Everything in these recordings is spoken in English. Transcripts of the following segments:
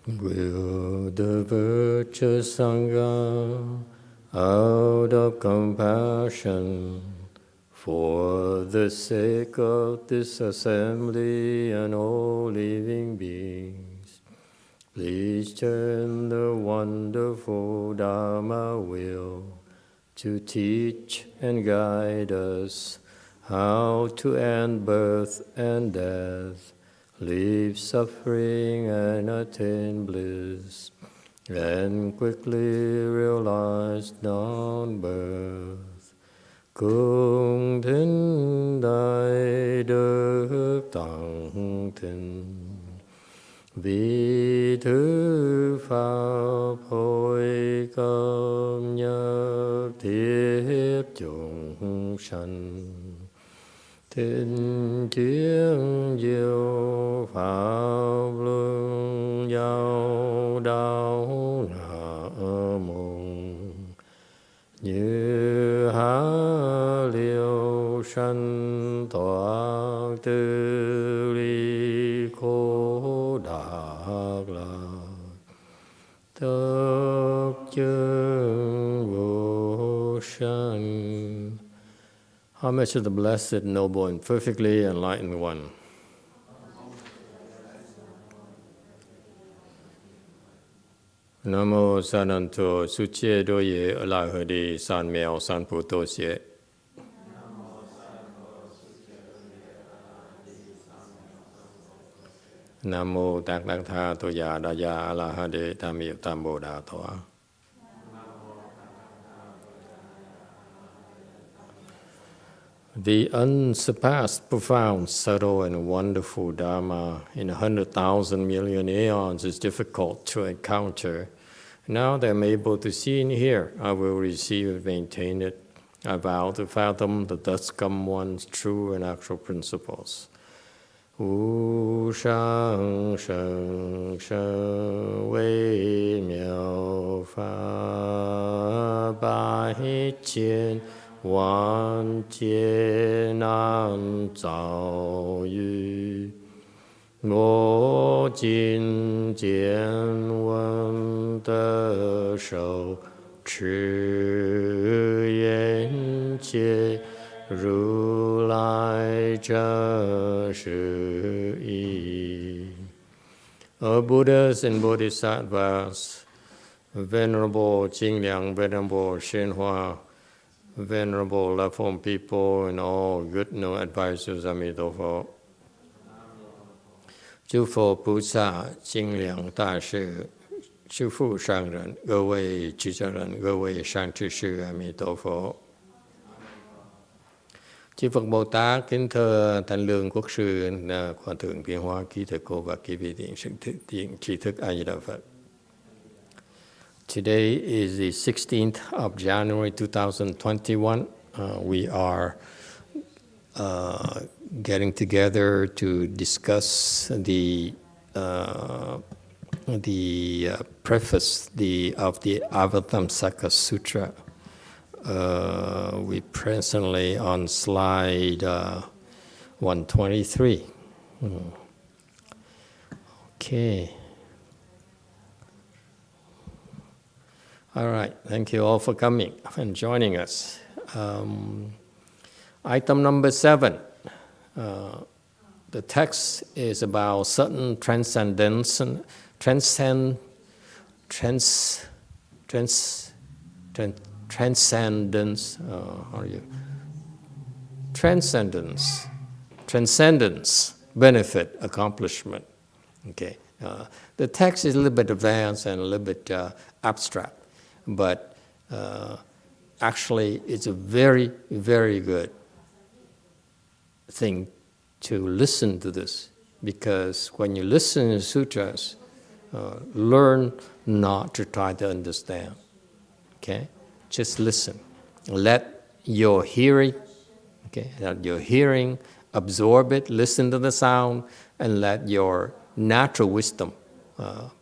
Will the virtuous Sangha, out of compassion, for the sake of this assembly and all living beings, please turn the wonderful Dharma wheel to teach and guide us how to end birth and death, leave suffering and attain bliss, and quickly realize non-birth. Cung thính đại đức tặng thính, vì thứ pháp hội công nhập thiết chúng sanh, thính chuyên diệu pháp luân giao đạo nam mô. Như há liêu sanh thoát tư ly khổ đạc lạc, tất chân vô sanh. Homage to the Blessed, Noble, and Perfectly Enlightened One. Namo Sananto Suche Doye Alahadi San Meo San Putosye. Namo Taknakta Toya Daya Alahade Tamil Tambo Datoa. The unsurpassed, profound, subtle, and wonderful Dharma in 100,000 million aeons is difficult to encounter. Now that I'm able to see and hear, I will receive and maintain it. I vow to fathom the thus come one's true and actual principles. Wu shang sheng sheng wei miao fa bai jian wan jie nan zao yu. 我今见闻得受持愿解如来真实义. O Buddhas and Bodhisattvas, Venerable Jingliang, Venerable YongHua, Venerable love-home people, and all good no advisors, Emitofuo. 诸佛菩萨、精良大士、诸父上人、各位主持人、各位善知识，阿弥陀佛。Chư Phật Bồ Tát, kính thưa Thanh Lương Quốc sư, Hòa thượng Tiến Hóa, ký thầy cô và ký vị thiện sự thiện tri thức A Di Đà Phật. Today is the 16th of January 2021. We are getting together to discuss the preface of the Avatamsaka Sutra. We presently on slide 123. Okay. All right. Thank you all for coming and joining us. Item number 7. The text is about certain transcendence, transcendence, benefit, accomplishment. Okay. The text is a little bit advanced and a little bit abstract, but actually it's a very, very good thing to listen to this, because when you listen to sutras, learn not to try to understand. Okay, just listen. Let your hearing, absorb it. Listen to the sound, and let your natural wisdom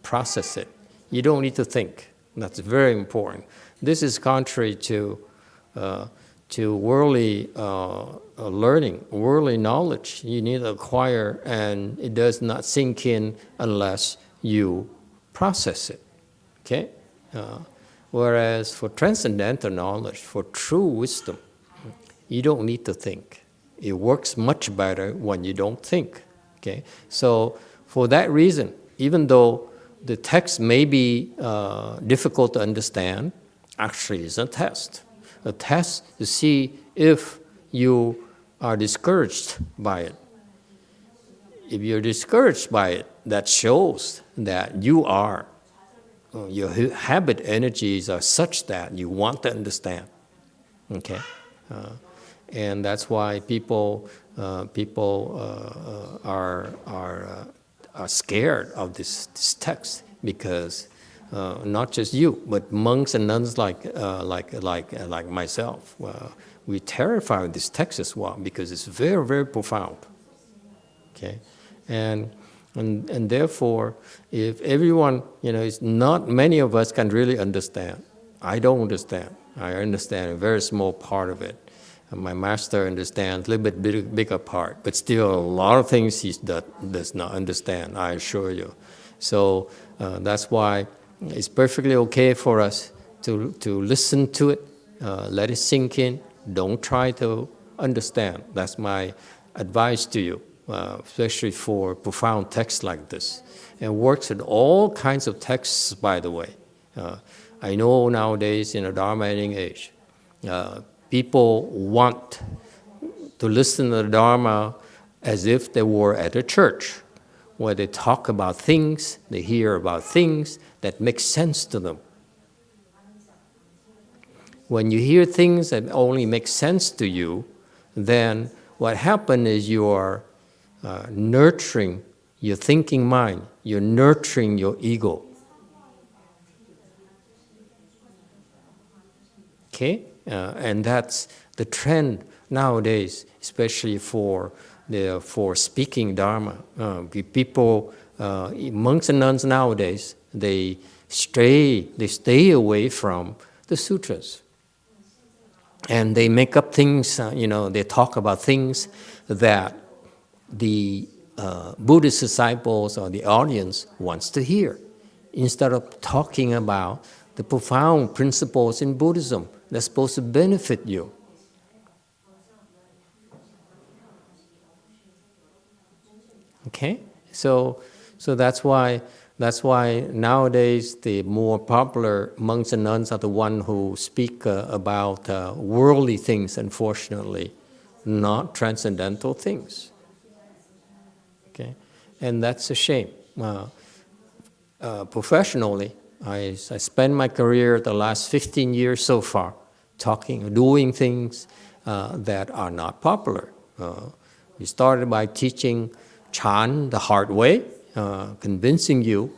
process it. You don't need to think. That's very important. This is contrary to worldly learning, worldly knowledge. You need to acquire, and it does not sink in unless you process it. Okay? Whereas for transcendental knowledge, for true wisdom, you don't need to think. It works much better when you don't think. Okay? So for that reason, even though the text may be difficult to understand, actually it's a test. A test to see if you are discouraged by it. If you're discouraged by it, that shows that you are, your habit energies are such that you want to understand. Okay? And that's why people are scared of this text, because not just you, but monks and nuns like myself, we terrified of this text as well, because it's very, very profound. Okay, and therefore, if everyone, it's not many of us can really understand. I don't understand. I understand a very small part of it. And my master understands a little bit bigger part, but still a lot of things he does not understand, I assure you. So that's why it's perfectly okay for us to listen to it, let it sink in. Don't try to understand. That's my advice to you, especially for profound texts like this. And works with all kinds of texts, by the way. I know nowadays in the Dharma Ending Age, people want to listen to the Dharma as if they were at a church, where they talk about things, they hear about things that make sense to them. When you hear things that only make sense to you, then what happens is you are nurturing your thinking mind, you're nurturing your ego. Okay? And that's the trend nowadays, especially for speaking Dharma. People, monks and nuns nowadays, they stay away from the sutras. And they make up things, they talk about things that the Buddhist disciples or the audience wants to hear, instead of talking about the profound principles in Buddhism that's supposed to benefit you. Okay, so that's why nowadays the more popular monks and nuns are the ones who speak about worldly things, unfortunately, not transcendental things. Okay, and that's a shame. Professionally, I spent my career the last 15 years so far doing things that are not popular. We started by teaching Chan the hard way, convincing you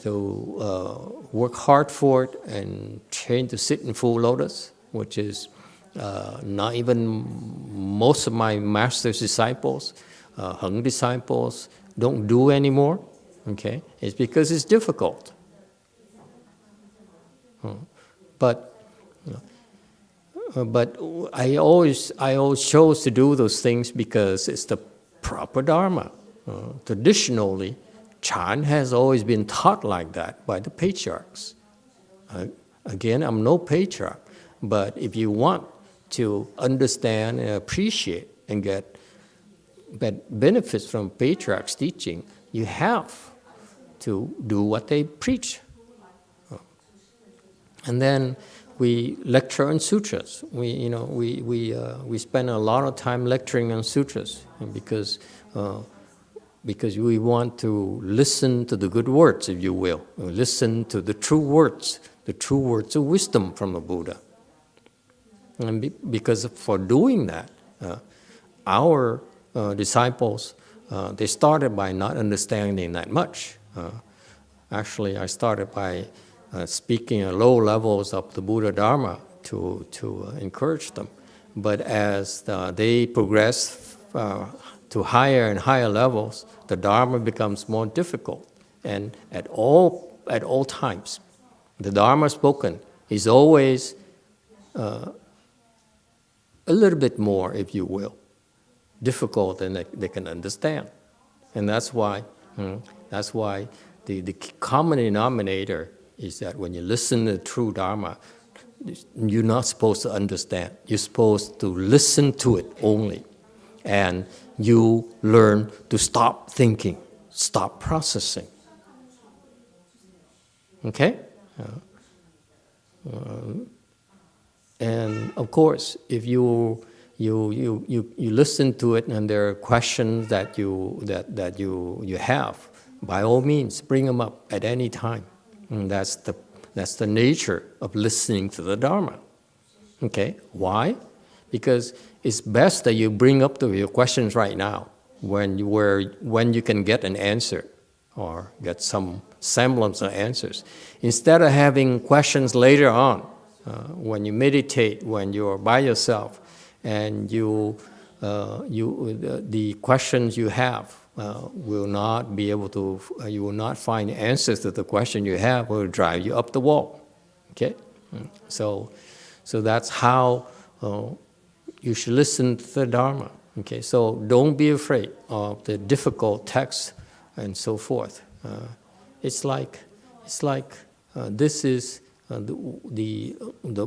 to work hard for it and train to sit in full lotus, which is not even most of my master's disciples, Heng disciples, don't do anymore. Okay, it's because it's difficult. But I always chose to do those things because it's the proper Dharma. Traditionally, Chan has always been taught like that by the patriarchs. Again, I'm no patriarch, but if you want to understand and appreciate and get benefits from patriarchs' teaching, you have to do what they preach. And then we lecture on sutras. We spend a lot of time lecturing on sutras because we want to listen to the good words, if you will. Listen to the true words of wisdom from the Buddha. And because for doing that, our disciples, they started by not understanding that much. Actually, I started by speaking at low levels of the Buddha Dharma to encourage them. But as they progress to higher and higher levels, the Dharma becomes more difficult. And at all times, the Dharma spoken is always a little bit more, if you will, difficult than they can understand. And that's why the common denominator is that when you listen to true Dharma, you're not supposed to understand. You're supposed to listen to it only. And you learn to stop thinking, stop processing. Okay? And of course, if you listen to it and there are questions that you have, by all means, bring them up at any time. And that's the nature of listening to the Dharma. Okay? Why? Because it's best that you bring up your questions right now, when you can get an answer or get some semblance of answers, instead of having questions later on, when you meditate, when you're by yourself, and the questions you have will not be able to. You will not find answers to the question you have. Will drive you up the wall. Okay, so that's how you should listen to the Dharma. Okay, so don't be afraid of the difficult text and so forth. It's like this is the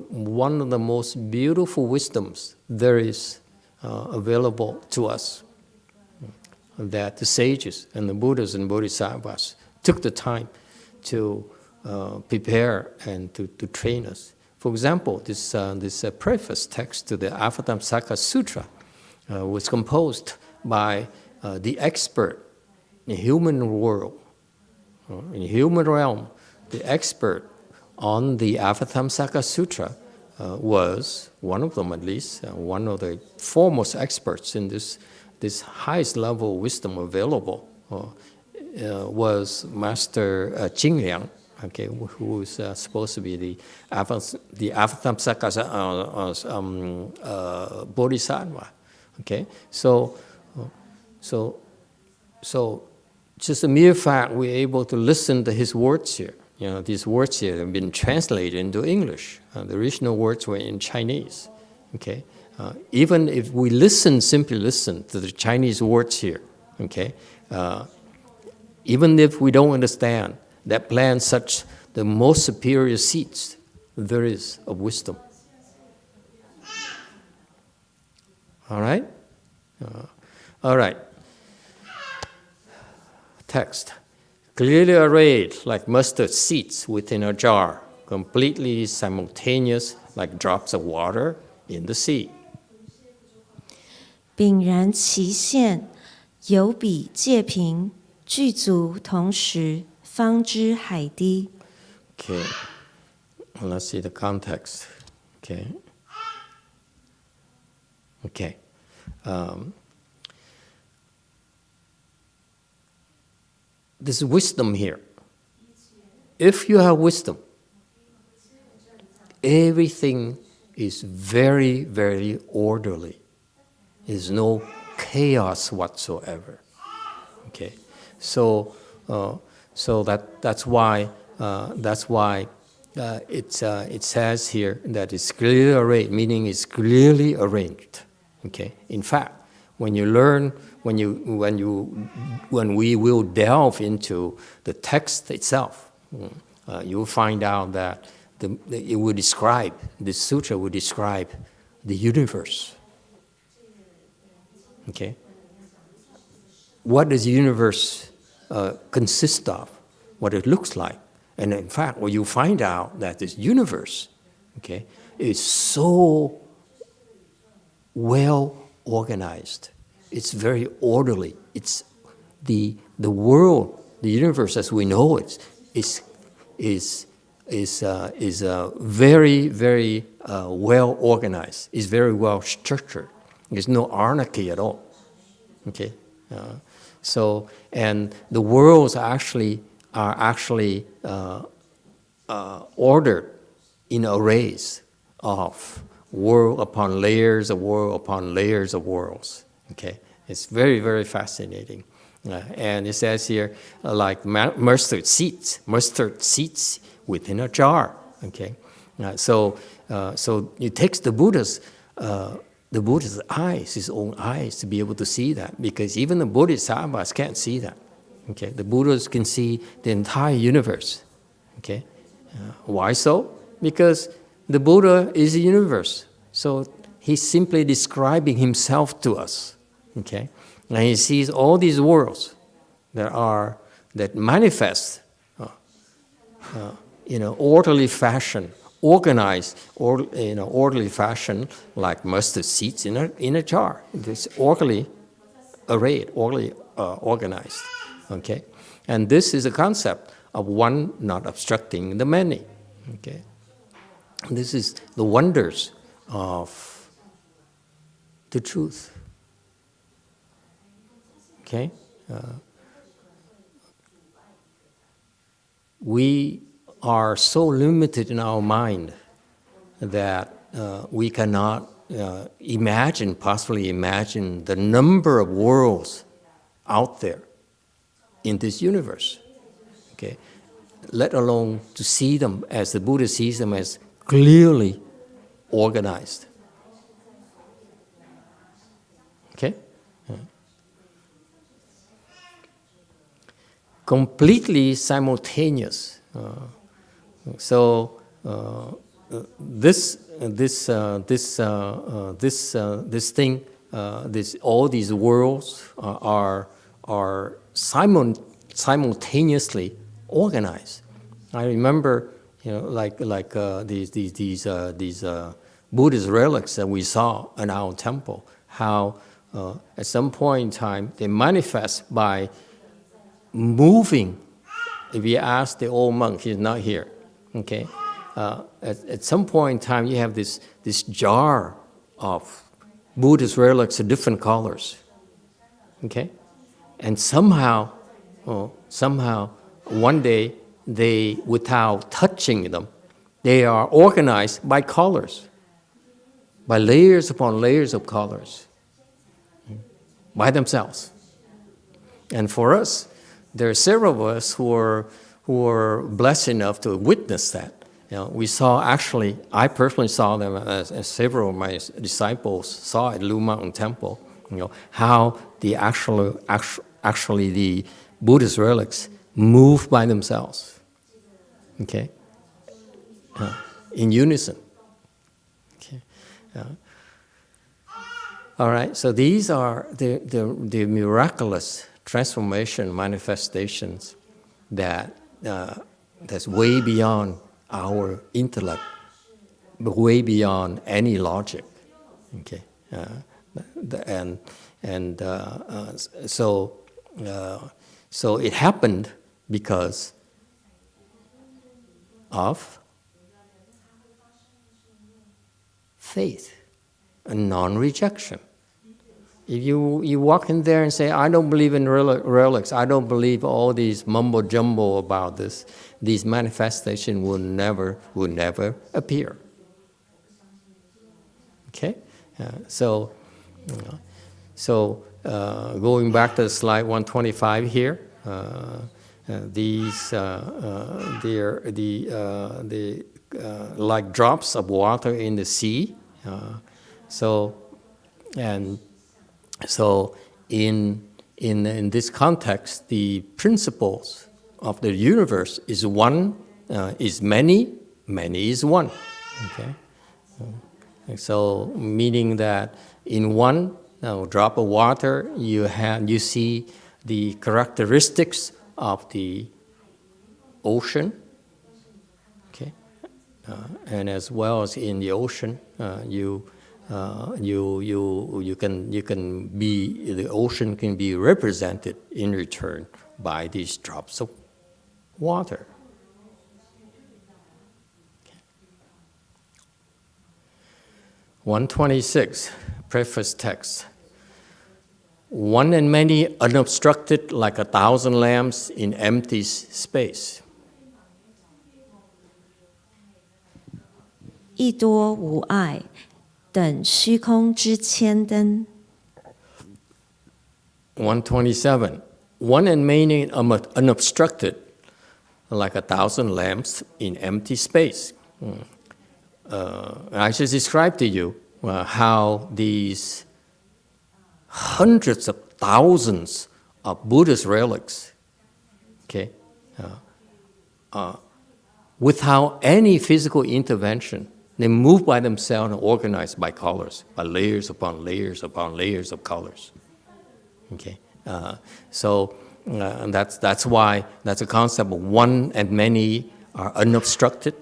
one of the most beautiful wisdoms there is available to us, that the sages and the Buddhas and Bodhisattvas took the time to prepare and to train us. For example, this preface text to the Avatamsaka Sutra was composed by the expert in the human world, in the human realm. The expert on the Avatamsaka Sutra was, one of them at least, one of the foremost experts in this highest level of wisdom available, was Master Jing Liang, okay, who is supposed to be the Avatamsaka Bodhisattva. Okay, so just a mere fact we're able to listen to his words here. You know, these words here have been translated into English. The original words were in Chinese. Okay, even if we simply listen to the Chinese words here. Okay, even if we don't understand, that plants such the most superior seeds there is of wisdom. All right? All right. Text. Clearly arrayed like mustard seeds within a jar, completely simultaneous like drops of water in the sea. 秉然其现，有比界平，具足同时，方知海滴。 Okay, let's see the context. Okay. Okay. There's wisdom here. If you have wisdom, everything is very, very orderly. There's no chaos whatsoever. Okay, so that's why it says here that it's clearly arranged, meaning it's clearly arranged. Okay, in fact, when we will delve into the text itself, you will find out that the sutra will describe the universe. Okay, what does the universe consist of? What it looks like, and in fact, you find out that this universe, okay, is so well organized. It's very orderly. It's the world, the universe as we know it, is very, very well organized. It's very well structured. There's no anarchy at all. Okay, so and the worlds are actually ordered in arrays of world upon layers of world upon layers of worlds. Okay, it's very, very fascinating. And it says here, like mustard seeds within a jar. Okay, so it takes the Buddha's eyes, his own eyes, to be able to see that, because even the Bodhisattvas can't see that. Okay, the Buddhas can see the entire universe. Okay, why so? Because the Buddha is the universe. So he's simply describing himself to us. Okay, and he sees all these worlds that manifest in an orderly fashion, organized or in an orderly fashion, like mustard seeds in a jar. It's orderly arrayed, orderly organized. Okay, and this is a concept of one not obstructing the many. Okay, this is the wonders of the truth. Okay, we are so limited in our mind that we cannot possibly imagine the number of worlds out there in this universe. Okay, let alone to see them as the Buddha sees them, as clearly organized. Okay? Completely simultaneous. So this thing, all these worlds are simultaneously organized. I remember, these Buddhist relics that we saw in our temple, how at some point in time they manifest by moving. If you ask the old monk, he's not here. Okay, at some point in time, you have this jar of Buddhist relics of different colors. Okay, and somehow, one day, they, without touching them, they are organized by colors, by layers upon layers of colors, by themselves. And for us, there are several of us who are blessed enough to witness that. We saw, actually, I personally saw them, as several of my disciples saw at Lu Mountain Temple, how the actually the Buddhist relics move by themselves, okay, in unison. Okay. All right, so these are the miraculous transformation manifestations that's way beyond our intellect, but way beyond any logic. Okay, so it happened because of faith and non-rejection. If you walk in there and say, I don't believe in relics, I don't believe all these mumbo-jumbo about this, these manifestations will never appear. Okay? Going back to slide 125 here, these they're like drops of water in the sea. So in this context, the principles of the universe is one, is many, many is one. Okay, so meaning that in one drop of water, you see the characteristics of the ocean. Okay, and as well as in the ocean, the ocean can be represented in return by these drops of water. Okay. 126, preface text. One and many unobstructed like 1,000 lamps in empty space. 一多无碍，等虚空之千灯。127. One and many unobstructed, like 1,000 lamps in empty space. I just described to you how these hundreds of thousands of Buddhist relics Okay, without any physical intervention, they move by themselves and organize by colors, by layers upon layers upon layers of colors. Okay, and that's why that's a concept of one and many are unobstructed.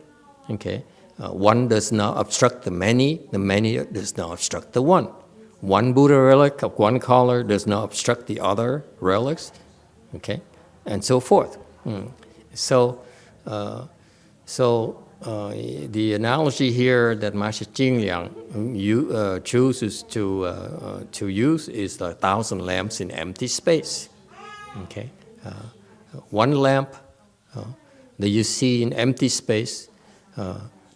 Okay, one does not obstruct the many does not obstruct the one. One Buddha relic of one color does not obstruct the other relics. Okay, and so forth. So the analogy here that Master Jingliang chooses to use is the 1,000 lamps in empty space. Okay, one lamp that you see in empty space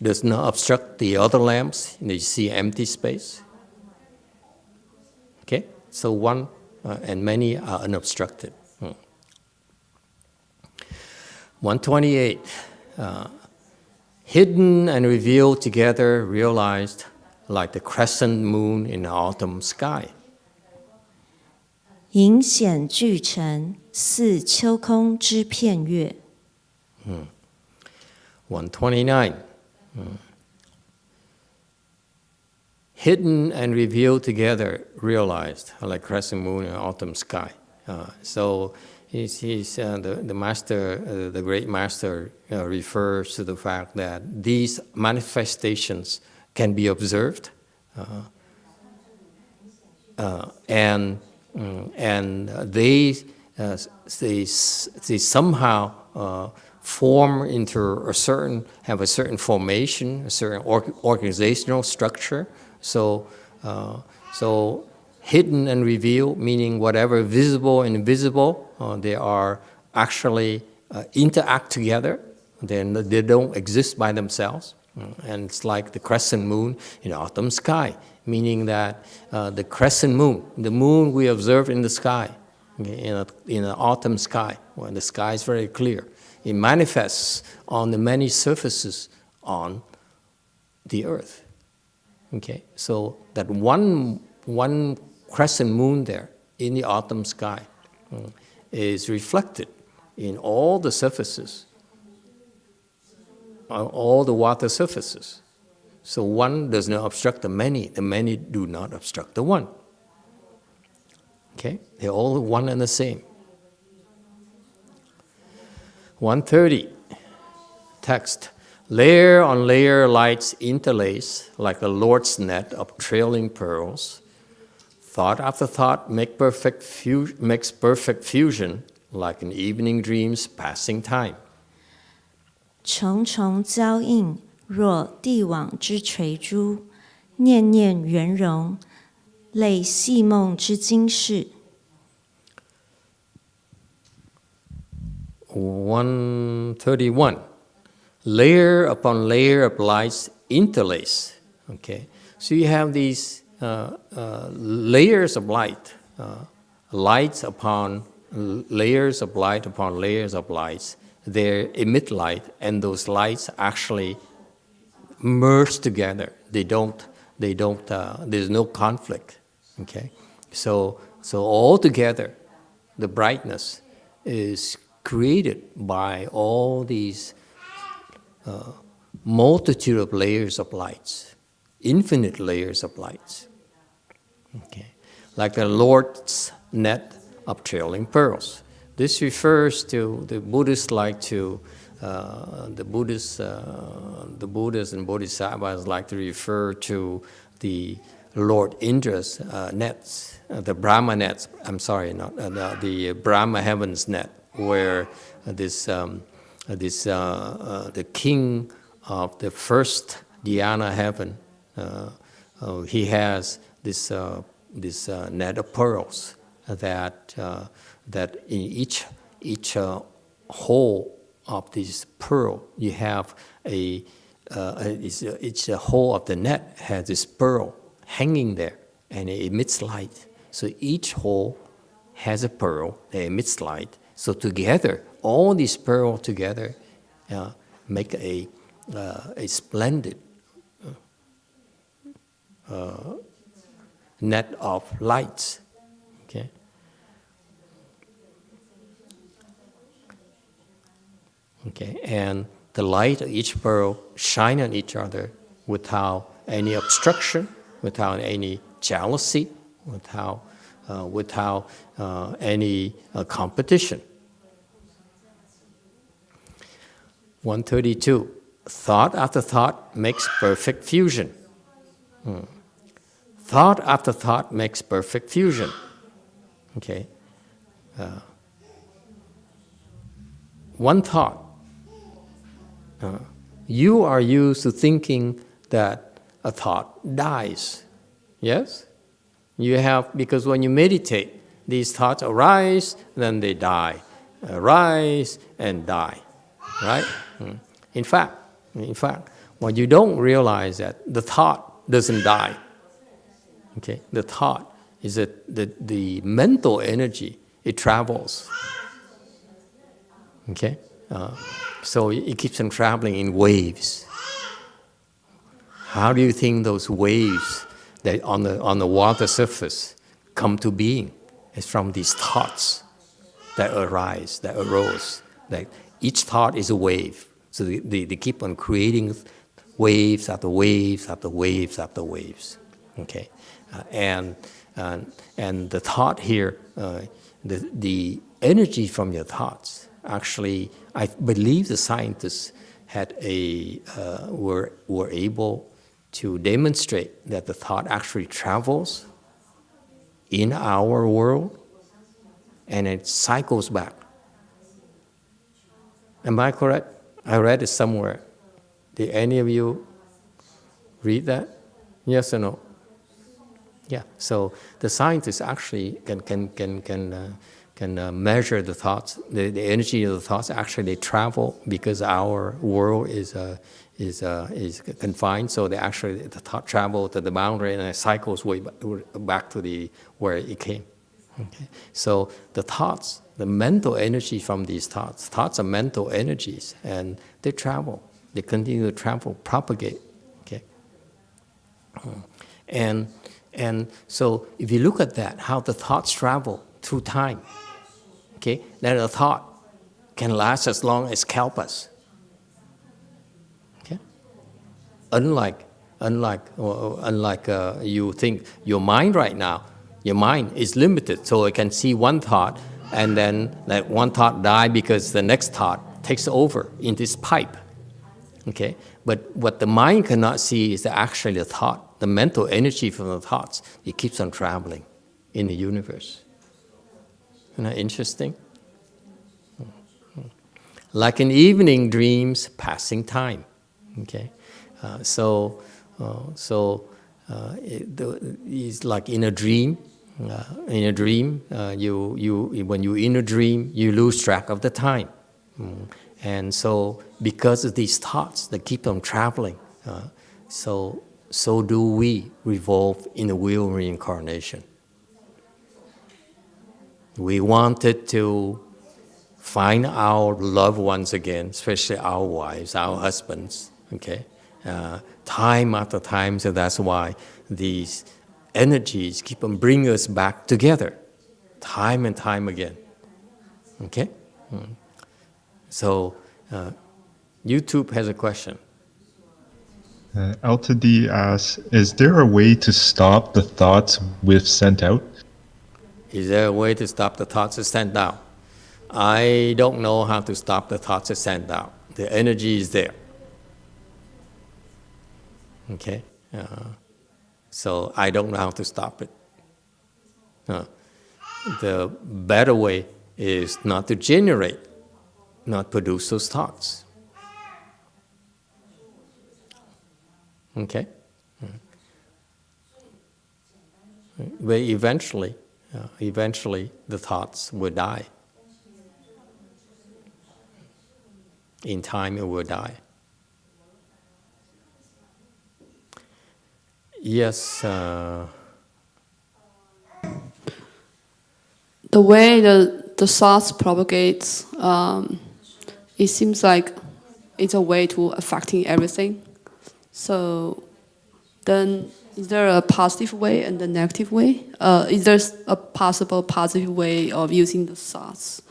does not obstruct the other lamps that you see empty space. Okay, so one and many are unobstructed. 128. Hidden and revealed together, realized like the crescent moon in the autumn sky. 隐显俱成，似秋空之片月。129. Hidden and revealed together, realized like crescent moon in the autumn sky. So the master, the great master, refers to the fact that these manifestations can be observed, and they somehow form into have a certain formation, a certain organizational structure. So hidden and revealed, meaning whatever visible and invisible, they are actually interact together. Then they don't exist by themselves. And it's like the crescent moon in the autumn sky, meaning that the crescent moon, the moon we observe in the sky, okay, in an autumn sky, when the sky is very clear, it manifests on the many surfaces on the earth. Okay, so that one crescent moon there in the autumn sky is reflected in all the surfaces, all the water surfaces. So one does not obstruct the many do not obstruct the one. Okay, they're all one and the same. 130, text. Layer on layer lights interlace like the Lord's net of trailing pearls. Thought after thought makes perfect fusion like an evening dream's passing time. 重重交映，若帝王之垂珠；念念圆融，类戏梦之惊世。131. Layer upon layer of lights interlace. Okay, so you have these layers of light, lights upon layers of light upon layers of lights. They emit light, and those lights actually merge together. They don't. There's no conflict. Okay, so all together, the brightness is created by all these multitude of layers of lights, infinite layers of lights. Okay, like the Lord's net of trailing pearls. This refers to the Buddhists like to the Buddhists and Bodhisattvas like to refer to the Lord Indra's nets, the Brahma nets. I'm sorry, not the Brahma heavens net, where the king of the first dhyana heaven, he has this net of pearls that in each hole of this pearl you have each hole of the net has this pearl hanging there, and it emits light. So each hole has a pearl that emits light. So together, all these pearls together make a splendid net of lights. Okay. Okay, and the light of each pearl shine on each other without any obstruction, without any jealousy, without any competition. 132. Thought after thought makes perfect fusion. Thought after thought makes perfect fusion. Okay. One thought. You are used to thinking that a thought dies. Yes? You have, because when you meditate, these thoughts arise, then they die. Arise and die. Right? In fact, what you don't realize that the thought doesn't die. Okay? The thought is that the mental energy, it travels. Okay? So it keeps on traveling in waves. How do you think those waves that on the water surface come to being? It's from these thoughts that arise, that arose. That each thought is a wave. So they keep on creating waves after waves after waves after waves. Okay, and the thought here, the energy from your thoughts. Actually, I believe the scientists had were able to demonstrate that the thought actually travels in our world and it cycles back. Am I correct? I read it somewhere. Did any of you read that? Yes or no? Yeah. So the scientists actually can measure the thoughts, the energy of the thoughts. Actually, they travel because our world is confined. So the thought travel to the boundary and it cycles way back to where it came. Okay. So the thoughts, the mental energy from these thoughts are mental energies, and they travel. They continue to travel, propagate. Okay. And so if you look at that, how the thoughts travel through time. Okay, then a thought can last as long as kalpas. Okay, unlike you think your mind right now, your mind is limited, so it can see one thought, and then that one thought die because the next thought takes over in this pipe. Okay, but what the mind cannot see is that actually the thought, the mental energy from the thoughts, it keeps on traveling in the universe. Isn't that interesting? Like in evening dreams, passing time. Okay, it's like in a dream. In a dream, when you're in a dream, you lose track of the time, and so because of these thoughts that keep on traveling, so do we revolve in the wheel of reincarnation. We wanted to find our loved ones again, especially our wives, our husbands, okay? Time after time, so that's why these energies keep on bringing us back together, time and time again, okay? So, YouTube has a question. Alta D asks, is there a way to stop the thoughts we've sent out? Is there a way to stop the thoughts that sent out? I don't know how to stop the thoughts that sent out. The energy is there. Okay? So I don't know how to stop it. The better way is not to generate, not produce those thoughts. Okay? But eventually the thoughts will die. In time it will die. Yes. The way the thoughts propagates, it seems like it's a way to affecting everything. So then, is there a positive way and a negative way? Is there a possible positive way of using the thoughts?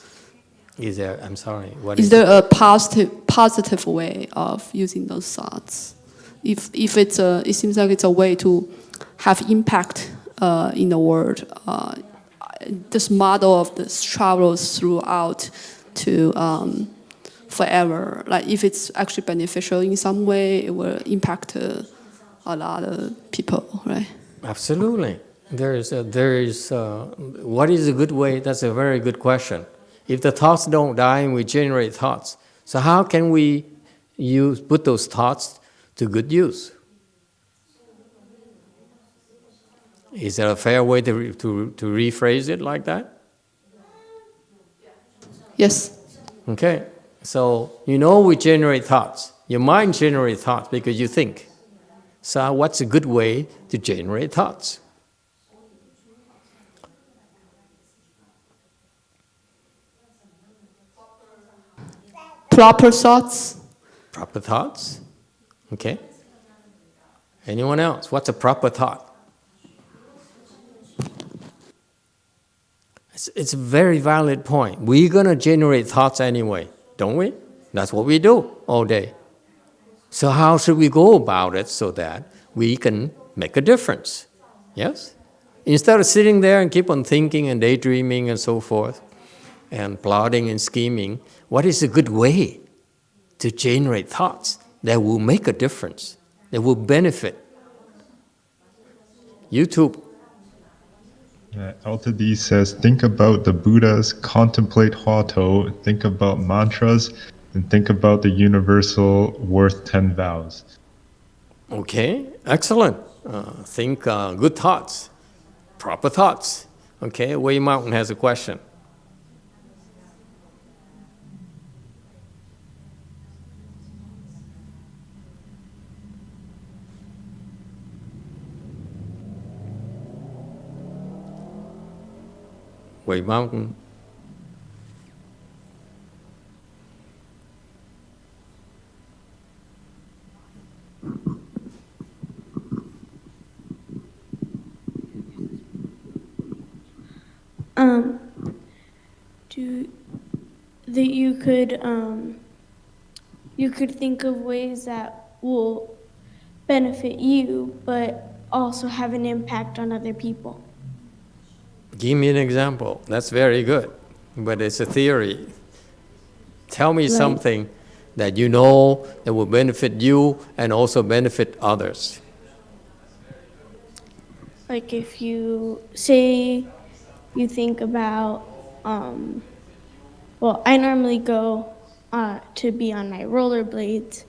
Is there, I'm sorry, what Is there a positive way of using those thoughts? If it's it seems like it's a way to have impact in the world. This model of this travels throughout to forever. Like if it's actually beneficial in some way, it will impact a lot of people, right? Absolutely. There is what is a good way? That's a very good question. If the thoughts don't die and we generate thoughts, so how can we put those thoughts to good use? Is there a fair way to rephrase it like that? Yes. Okay. So we generate thoughts. Your mind generates thoughts because you think. So what's a good way to generate thoughts? Proper thoughts. Proper thoughts? Okay. Anyone else? What's a proper thought? It's a very valid point. We're going to generate thoughts anyway, don't we? That's what we do all day. So how should we go about it so that we can make a difference? Yes? Instead of sitting there and keep on thinking and daydreaming and so forth, and plotting and scheming, what is a good way to generate thoughts that will make a difference, that will benefit? YouTube. Alta D says, think about the Buddhas, contemplate Huato, think about mantras, and think about the universal worth 10 vows. Okay, excellent. Think good thoughts, proper thoughts. Okay, Wei Mountain has a question. Wei Mountain. That you could think of ways that will benefit you, but also have an impact on other people. Give me an example. That's very good, but it's a theory. Tell me something that you know that will benefit you and also benefit others. Like if you say you think about, well, I normally go to be on my rollerblades,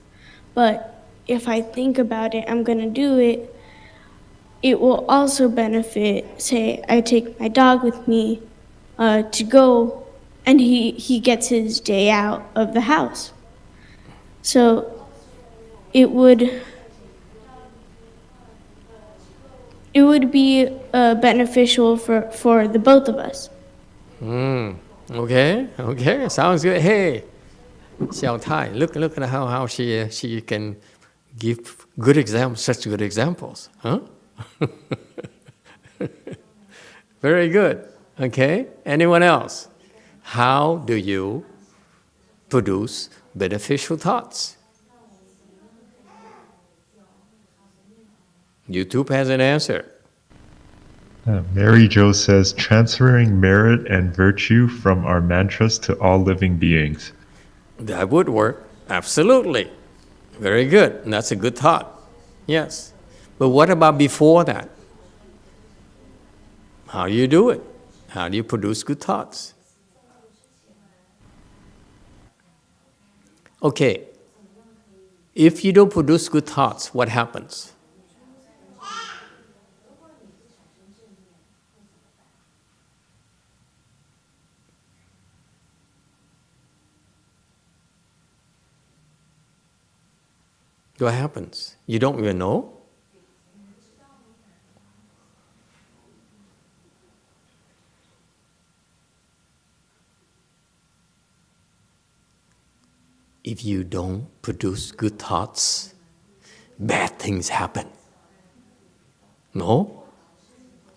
but if I think about it, I'm gonna do it, it will also benefit, say I take my dog with me to go, and he gets his day out of the house. So it would be beneficial for the both of us. Okay, sounds good. Hey, Xiao Tai, look at how she can give good examples, such good examples, huh? Very good. Okay, anyone else? How do you produce beneficial thoughts? YouTube has an answer. Mary Jo says, transferring merit and virtue from our mantras to all living beings. That would work. Absolutely. Very good. And that's a good thought. Yes. But what about before that? How do you do it? How do you produce good thoughts? Okay. If you don't produce good thoughts, what happens? What happens? You don't even know? If you don't produce good thoughts, bad things happen. No?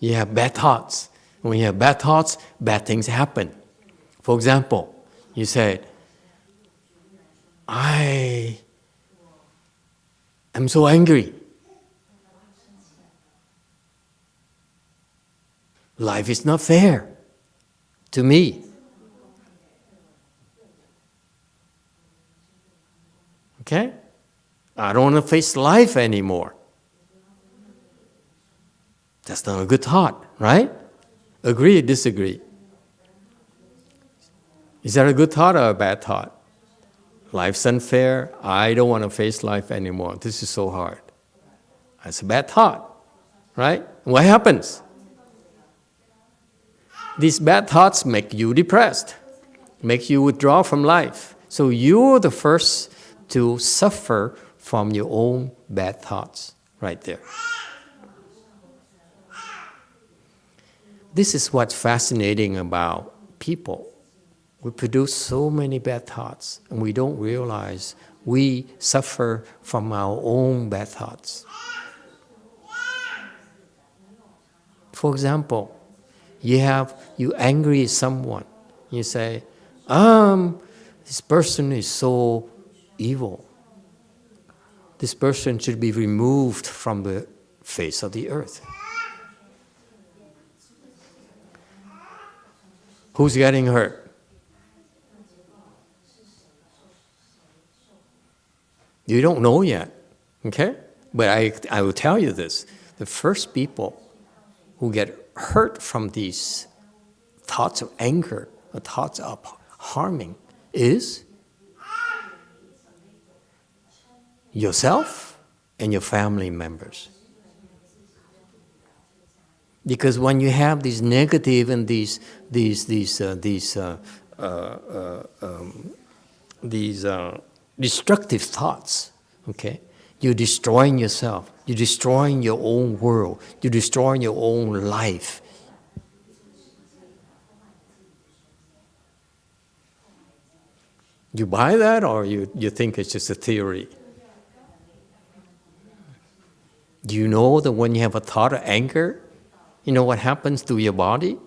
You have bad thoughts. When you have bad thoughts, bad things happen. For example, You said, I am so angry. Life is not fair to me. Okay? I don't want to face life anymore. That's not a good thought, right? Agree or disagree? Is that a good thought or a bad thought? Life's unfair. I don't want to face life anymore. This is so hard. That's a bad thought, right? What happens? These bad thoughts make you depressed, make you withdraw from life. So you're the first to suffer from your own bad thoughts, right there. This is what's fascinating about people. We produce so many bad thoughts, and we don't realize we suffer from our own bad thoughts. For example, you angry at someone. You say, this person is so evil. This person should be removed from the face of the earth. Who's getting hurt? You don't know yet, okay? But I will tell you this. The first people who get hurt from these thoughts of anger, or thoughts of harming, is yourself and your family members. Because when you have these negative and these destructive thoughts, okay, you're destroying yourself. You're destroying your own world. You're destroying your own life. You buy that, or you think it's just a theory? Do you know that when you have a thought of anger, you know what happens to your body?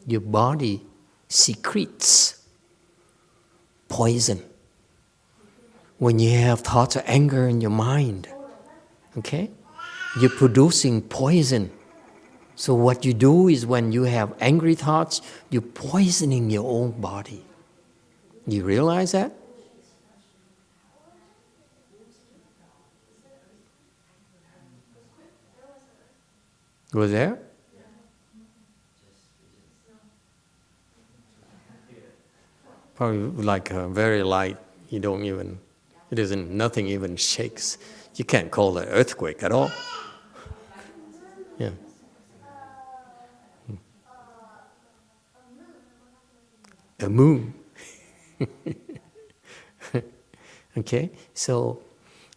Your body secretes poison. When you have thoughts of anger in your mind, okay, you're producing poison. So what you do is when you have angry thoughts, you're poisoning your own body. You realize that? Was there? Probably like very light. You don't even, nothing even shakes. You can't call it an earthquake at all. Yeah. A moon. Okay, so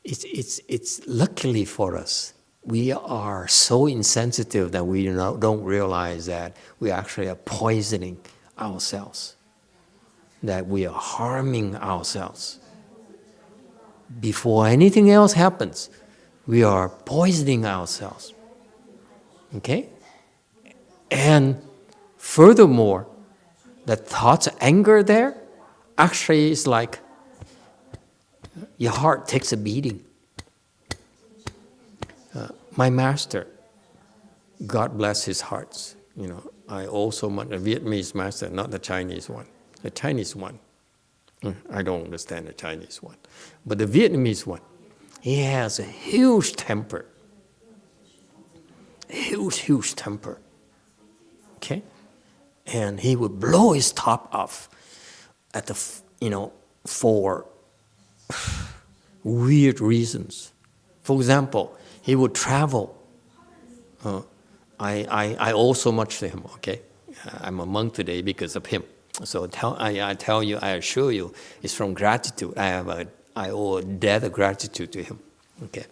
it's luckily for us. We are so insensitive that we don't realize that we actually are poisoning ourselves, that we are harming ourselves. Before anything else happens, we are poisoning ourselves. Okay? And furthermore, the thoughts of anger there actually is like your heart takes a beating. My master, God bless his hearts. You know, I also want a Vietnamese master, not the Chinese one. The Chinese one, I don't understand the Chinese one. But the Vietnamese one, he has a huge temper. Huge temper. Okay? And he would blow his top off at for weird reasons. For example, he would travel. I owe so much to him, okay? I'm a monk today because of him. So I assure you, it's from gratitude. I owe a debt of gratitude to him, okay?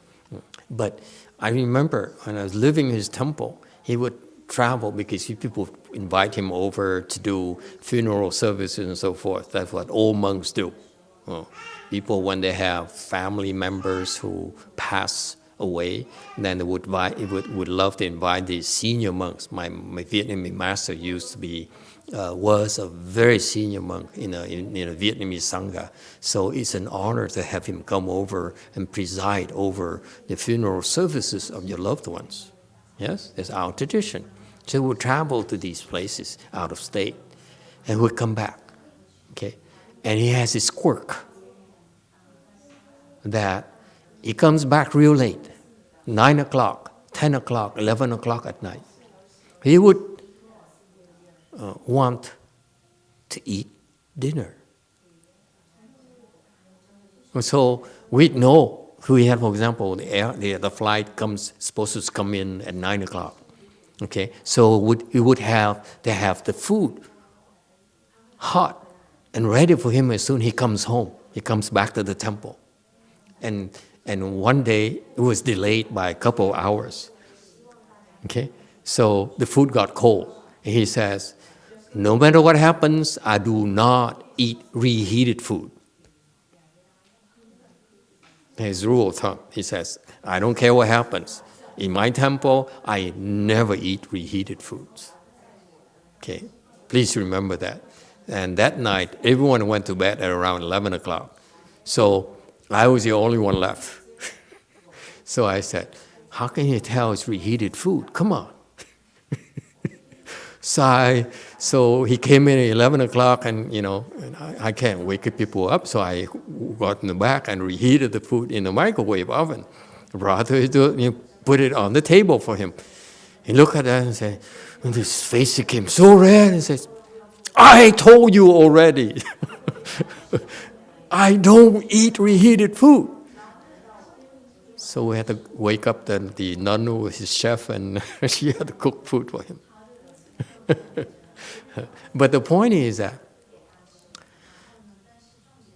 But I remember when I was living in his temple, he would travel because people invite him over to do funeral services and so forth. That's what all monks do. People, when they have family members who pass away, then they would love to invite these senior monks. My Vietnamese master used to be, was a very senior monk in a Vietnamese Sangha. So it's an honor to have him come over and preside over the funeral services of your loved ones. Yes, it's our tradition. So we'll travel to these places out of state and we'll come back. Okay? And he has this quirk that he comes back real late, 9 o'clock, 10 o'clock, 11 o'clock at night. He would want to eat dinner. So we know, we have, for example, the flight supposed to come in at 9 o'clock. Okay, so we would have to have the food hot and ready for him as soon as he comes home. He comes back to the temple. And one day it was delayed by a couple of hours. Okay, so the food got cold. And he says, no matter what happens, I do not eat reheated food. His rule of thumb, he says, I don't care what happens. In my temple, I never eat reheated foods. Okay, please remember that. And that night, everyone went to bed at around 11 o'clock. So I was the only one left. So I said, how can you tell it's reheated food? Come on. So he came in at 11 o'clock and, and I can't wake people up. So I got in the back and reheated the food in the microwave oven. Brother, put it on the table for him. He looked at that and said, and his face became so red and says, I told you already. I don't eat reheated food. So we had to wake up the nun who was his chef and she had to cook food for him. But the point is that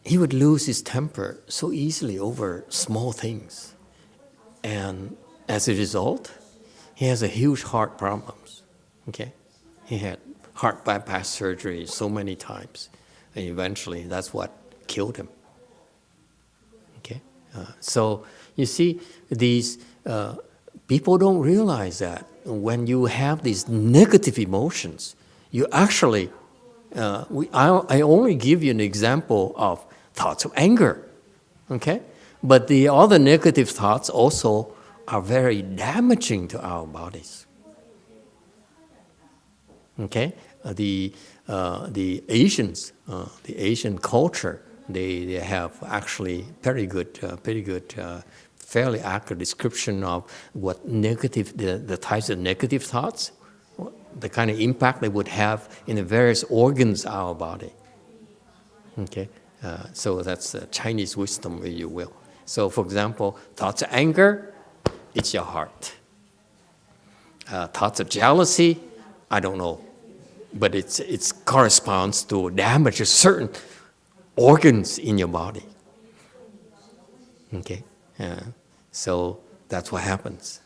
he would lose his temper so easily over small things. And as a result, he has a huge heart problems. Okay? He had heart bypass surgery so many times. And eventually, that's what killed him. Okay? So, you see, these people don't realize that when you have these negative emotions, you actually, I only give you an example of thoughts of anger. Okay? But the other negative thoughts also are very damaging to our bodies. Okay, the Asians, the Asian culture, they have actually pretty good, fairly accurate description of what negative, the types of negative thoughts, the kind of impact they would have in the various organs of our body. Okay, so that's Chinese wisdom, if you will. So, for example, thoughts of anger, it's your heart. Thoughts of jealousy, I don't know, but it corresponds to damage of certain organs in your body. Okay, so that's what happens.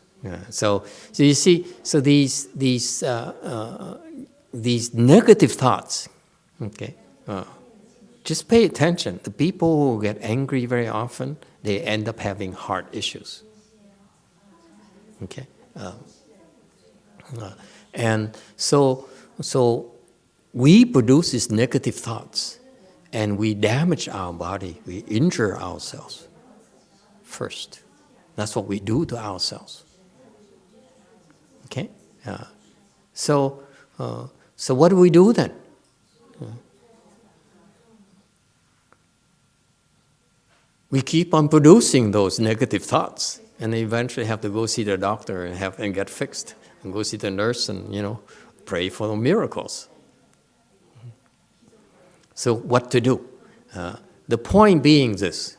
So you see, so these negative thoughts, okay. Just pay attention. The people who get angry very often, they end up having heart issues. Okay, and so we produce these negative thoughts, and we damage our body. We injure ourselves first. That's what we do to ourselves. Okay, so what do we do then? We keep on producing those negative thoughts, and they eventually have to go see the doctor and get fixed, and go see the nurse and pray for the miracles. So what to do? The point being this.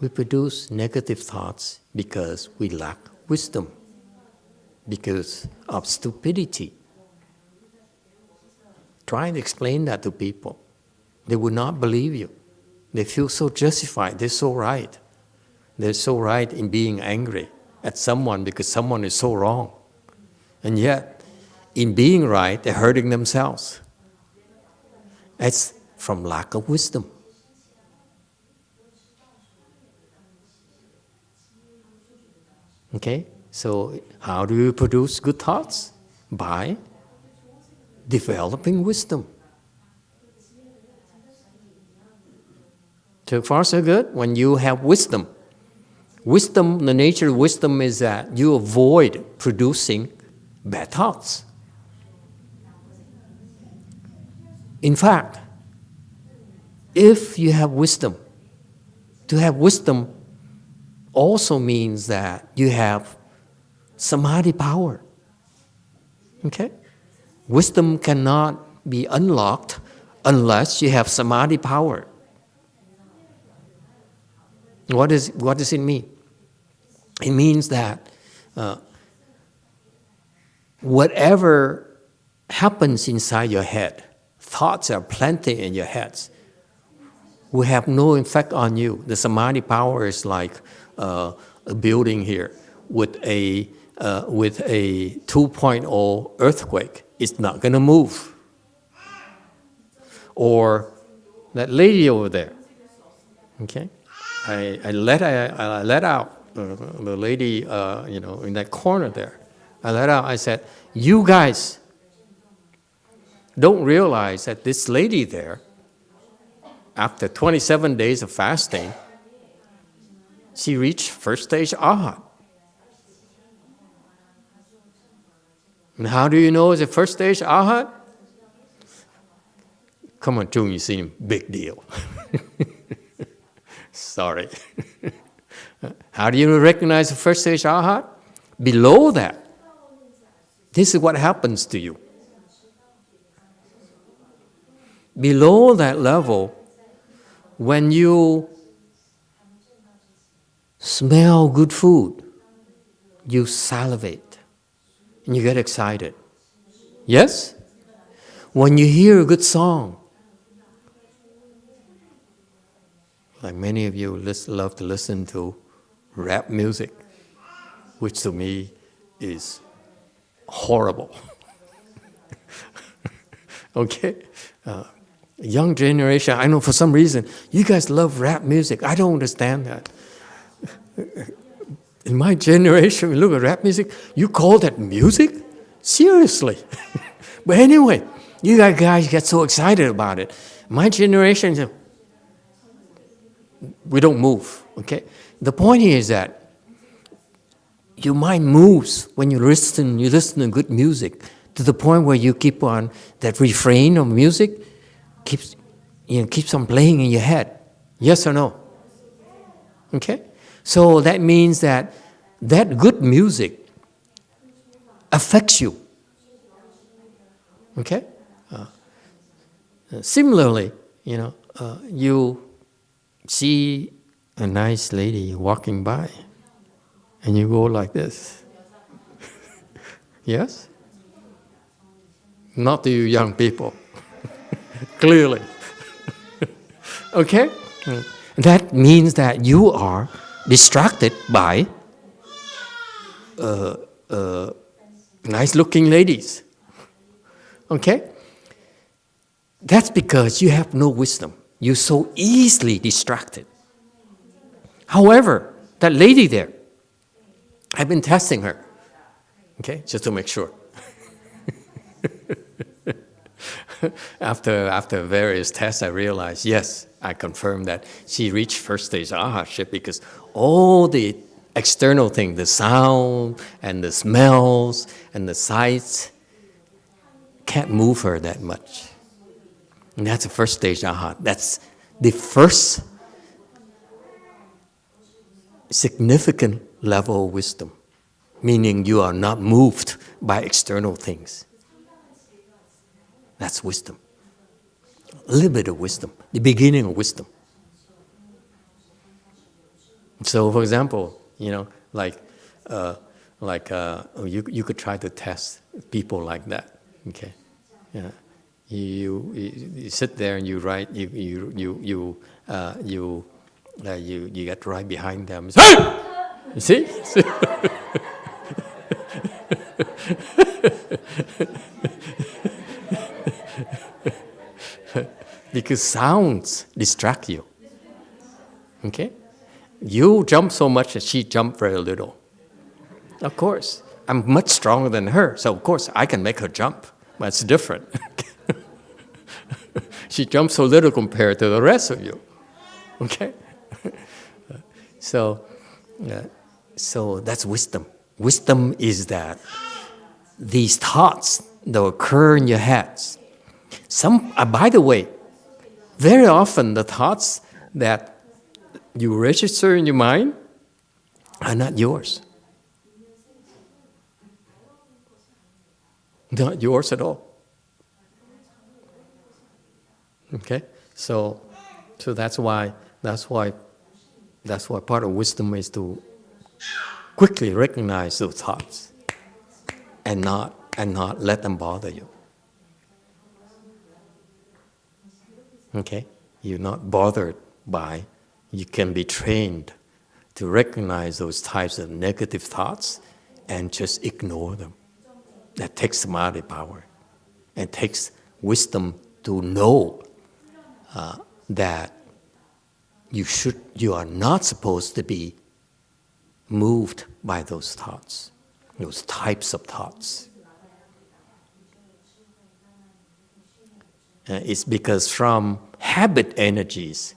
We produce negative thoughts because we lack wisdom, because of stupidity. Try and explain that to people. They would not believe you. They feel so justified. They're so right. They're so right in being angry at someone because someone is so wrong. And yet, in being right, they're hurting themselves. from lack of wisdom. Okay? So how do you produce good thoughts? By developing wisdom. So far so good. When you have wisdom, the nature of wisdom is that you avoid producing bad thoughts. In fact, if you have wisdom, to have wisdom also means that you have samadhi power. Okay? Wisdom cannot be unlocked unless you have samadhi power. What does it mean? It means that whatever happens inside your head, thoughts are plenty in your heads, will have no effect on you. The samadhi power is like a building here with a 2.0 earthquake. It's not going to move. Or that lady over there. Okay, I let out the lady, in that corner there. I let out. I said, "You guys don't realize that this lady there, after 27 days of fasting, she reached first stage arhat. And how do you know it's a first stage arhat? Come on, Chung, you see him, big deal." Sorry. How do you recognize the first stage arhat? Below that, this is what happens to you. Below that level, when you smell good food, you salivate and you get excited. Yes? When you hear a good song, like many of you love to listen to rap music, which to me is horrible. Okay? Young generation, I know for some reason, you guys love rap music. I don't understand that. In my generation, we look at rap music, you call that music? Seriously. But anyway, you guys get so excited about it. My generation, we don't move, okay? The point is that your mind moves when you listen to good music, to the point where you keep on, that refrain of music keeps on playing in your head. Yes or no? Okay? So that means that good music affects you. Okay? Similarly, you see a nice lady walking by and you go like this. Yes? Not to you young people. Clearly. Okay? That means that you are distracted by nice looking ladies. Okay? That's because you have no wisdom. You're so easily distracted. However, that lady there, I've been testing her, okay, just to make sure. After various tests, I realized, yes, I confirmed that she reached first stage arhatship because all the external things, the sound and the smells and the sights, can't move her that much. And that's the first stage arhat. That's the first significant level of wisdom, meaning you are not moved by external things. That's wisdom. A little bit of wisdom, the beginning of wisdom. So, for example, you could try to test people like that. Okay, yeah. You sit there and you write. You get right behind them. Hey! You see? because sounds distract you. Okay? You jump so much that she jumped very little. Of course, I'm much stronger than her, so of course I can make her jump, but it's different. She jumps so little compared to the rest of you. Okay? So that's wisdom. Wisdom is that these thoughts that occur in your heads. By the way, very often the thoughts that you register in your mind are not yours. Not yours at all. Okay, so that's why part of wisdom is to quickly recognize those thoughts and not let them bother you. Okay, you're not bothered by. You can be trained to recognize those types of negative thoughts and just ignore them. That takes samadhi power, and takes wisdom to know that you are not supposed to be moved by those thoughts, those types of thoughts. It's because from habit energies,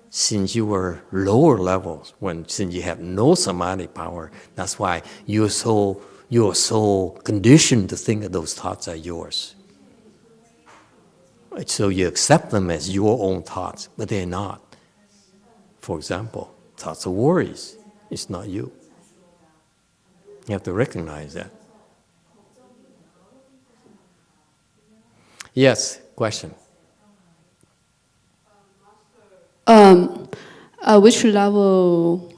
since you were lower levels, since you have no samadhi power, that's why you are so conditioned to think that those thoughts are yours. So you accept them as your own thoughts, but they're not. For example, thoughts of worries, it's not you. You have to recognize that. Yes, question. At which level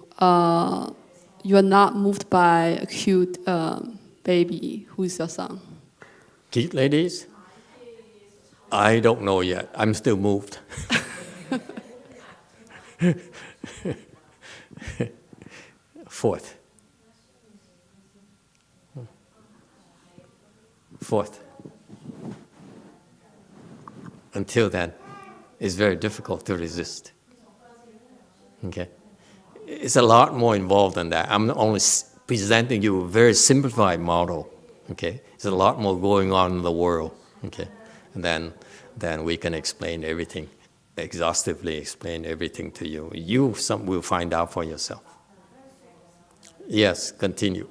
you are not moved by a cute baby who is your son? Cute ladies? I don't know yet. I'm still moved. Fourth. Until then, it's very difficult to resist. Okay? It's a lot more involved than that. I'm only presenting you a very simplified model. Okay? There's a lot more going on in the world. Okay? And then we can explain everything, exhaustively explain everything to you. You will find out for yourself. Yes, continue.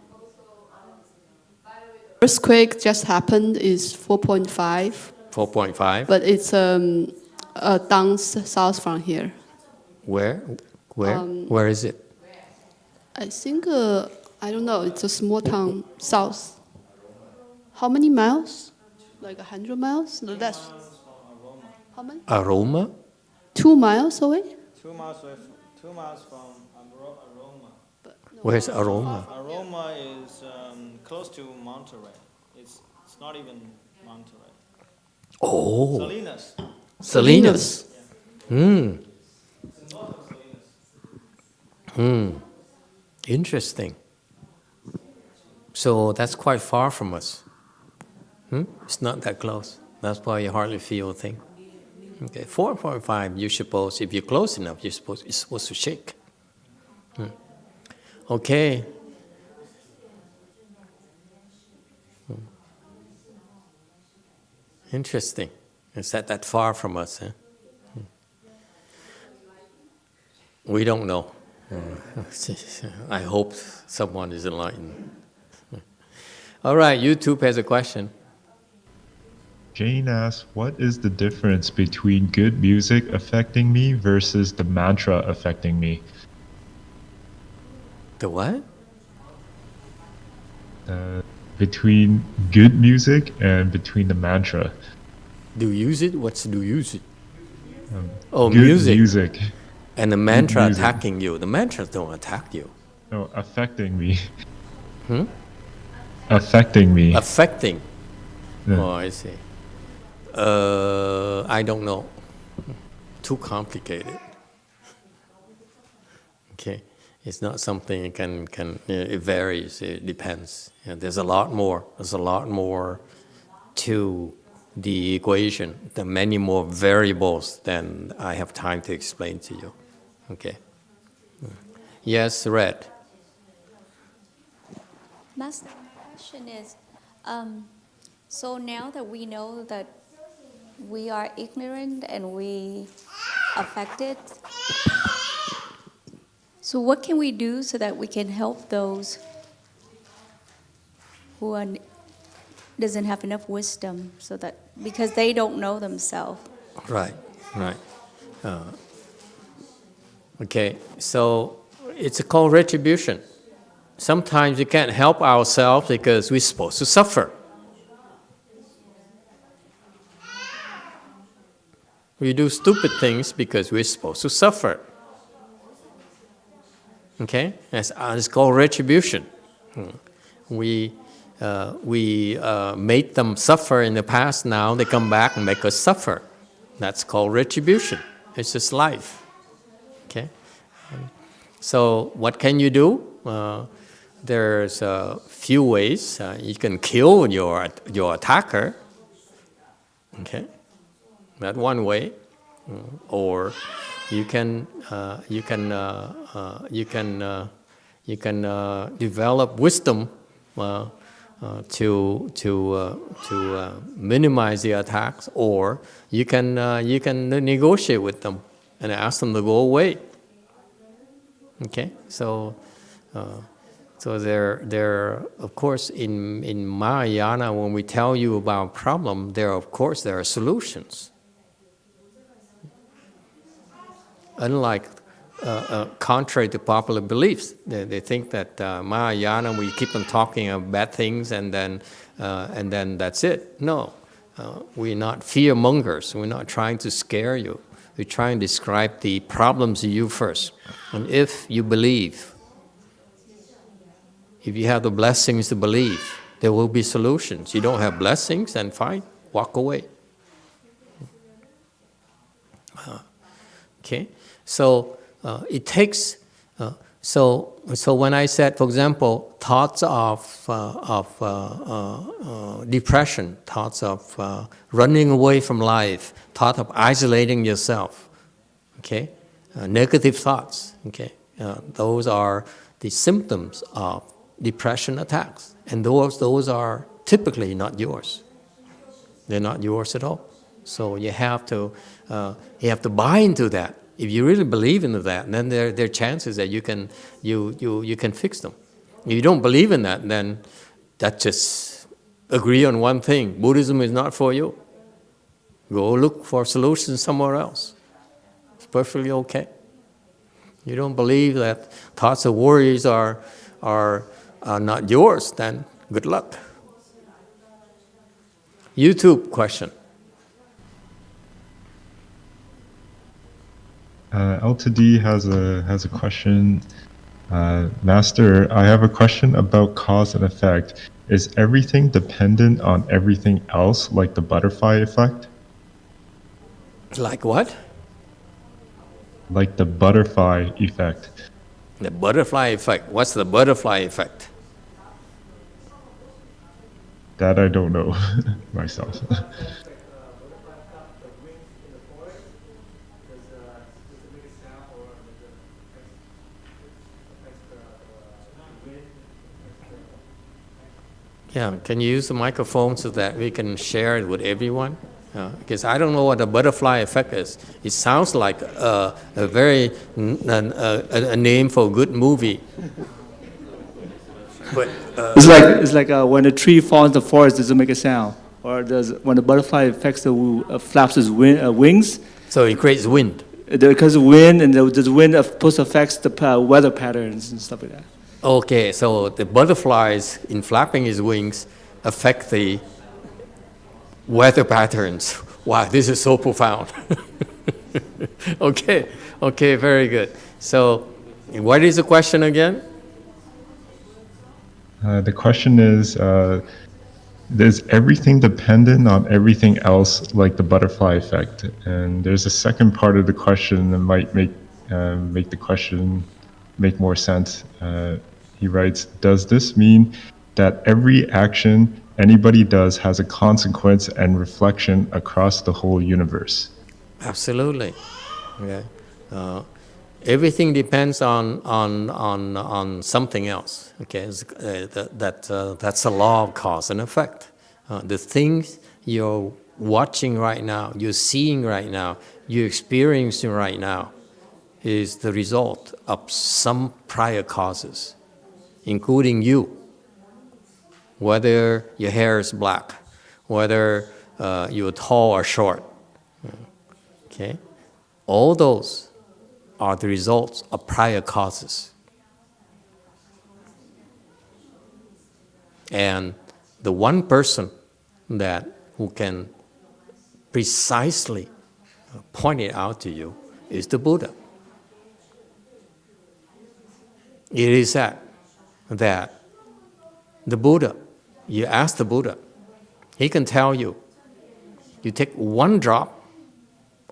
Earthquake just happened is 4.5. 4.5? But it's down south from here. Where? Where is it? I think, I don't know, it's a small town south. How many miles? Like 100 miles? No, less. How many? Aroma? 2 miles away? 2 miles away, 2 miles from Aroma. Where's Aroma? Aroma is close to Monterey. It's not even Monterey. Oh. Salinas. Salinas. Interesting. So that's quite far from us. It's not that close. That's why you hardly feel a thing. Okay, 4.5. You suppose if you're close enough, you're supposed to shake. Okay. Interesting. Is that far from us? Huh? We don't know. I hope someone is enlightened. All right, YouTube has a question. Jane asks, what is the difference between good music affecting me versus the mantra affecting me? The what? Between good music and between the mantra. Do you use it? What's do you use it? Good music. And the mantra attacking you. The mantras don't attack you. No, affecting me. Affecting me. Affecting. Yeah. Oh, I see. I don't know. Too complicated. Okay, it's not something it varies. It depends. There's a lot more. There's a lot more to the equation. There are many more variables than I have time to explain to you. Okay. Yes, Red. Master, my question is, so now that we know that we are ignorant and we affected, so what can we do so that we can help those who are, doesn't have enough wisdom, so that because they don't know themselves? Right, right. Okay, so it's called retribution. Sometimes we can't help ourselves because we're supposed to suffer. We do stupid things because we're supposed to suffer. Okay, it's called retribution. We made them suffer in the past. Now they come back and make us suffer. That's called retribution. It's just life. Okay. So what can you do? There's a few ways. You can kill your attacker. Okay, that's one way. Or you can develop wisdom to minimize the attacks, or you can negotiate with them and ask them to go away. Okay, so there of course in Mahayana, when we tell you about problem, there are solutions. Unlike contrary to popular beliefs, they think that Mahayana, we keep on talking of bad things and then that's it. No, we're not fear mongers. We're not trying to scare you. We try and describe the problems to you first. And if you believe, if you have the blessings to believe, there will be solutions. You don't have blessings, then fine, walk away. Okay, so it takes. So when I said, for example, thoughts of depression, thoughts of running away from life, thought of isolating yourself, okay, negative thoughts, okay, those are the symptoms of depression attacks, and those are typically not yours. They're not yours at all. So you have to buy into that. If you really believe into that, then there are chances that you can fix them. If you don't believe in that, then that just agree on one thing: Buddhism is not for you. Go look for solutions somewhere else. It's perfectly okay. You don't believe that thoughts of worries are not yours, then good luck. YouTube question. L2D has a question. Master, I have a question about cause and effect. Is everything dependent on everything else, like the butterfly effect? Like what? Like the butterfly effect. The butterfly effect. What's the butterfly effect? That I don't know myself. Yeah, can you use the microphone so that we can share it with everyone? Because I don't know what a butterfly effect is. It sounds like a name for a good movie. But it's like when a tree falls in the forest, does it make a sound? Or when the butterfly affects flaps its wings? So it creates wind. Because of wind, and the wind supposed to affects the weather patterns and stuff like that. Okay, so the butterflies, in flapping his wings, affect the weather patterns. Wow, this is so profound. Okay, very good. So, what is the question again? The question is everything dependent on everything else, like the butterfly effect? And there's a second part of the question that might make the question make more sense. He writes, does this mean that every action anybody does has a consequence and reflection across the whole universe. Absolutely. Okay. Everything depends on something else. Okay, that's a law of cause and effect. The things you're watching right now, you're seeing right now, you're experiencing right now, is the result of some prior causes, including you. Whether your hair is black, whether you're tall or short. Okay, all those are the results of prior causes. And the one person who can precisely point it out to you is the Buddha. It is that the Buddha, you ask the Buddha, he can tell you, you take one drop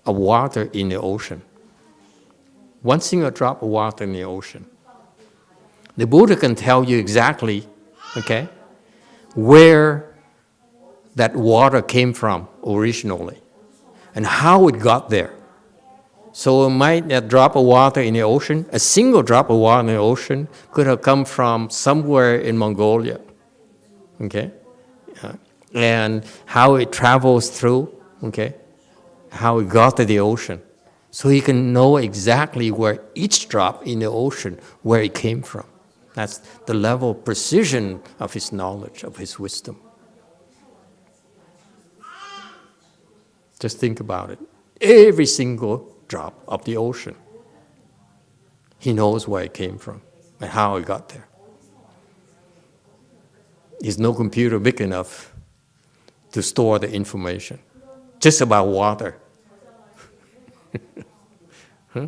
of water in the ocean, one single drop of water in the ocean. The Buddha can tell you exactly, okay, where that water came from originally and how it got there. So that drop of water in the ocean, a single drop of water in the ocean, could have come from somewhere in Mongolia, okay? And how it travels through, okay? How it got to the ocean. So he can know exactly where each drop in the ocean, where it came from. That's the level of precision of his knowledge, of his wisdom. Just think about it. Every single drop of the ocean, he knows where it came from and how it got there. There's no computer big enough to store the information, just about water. Huh?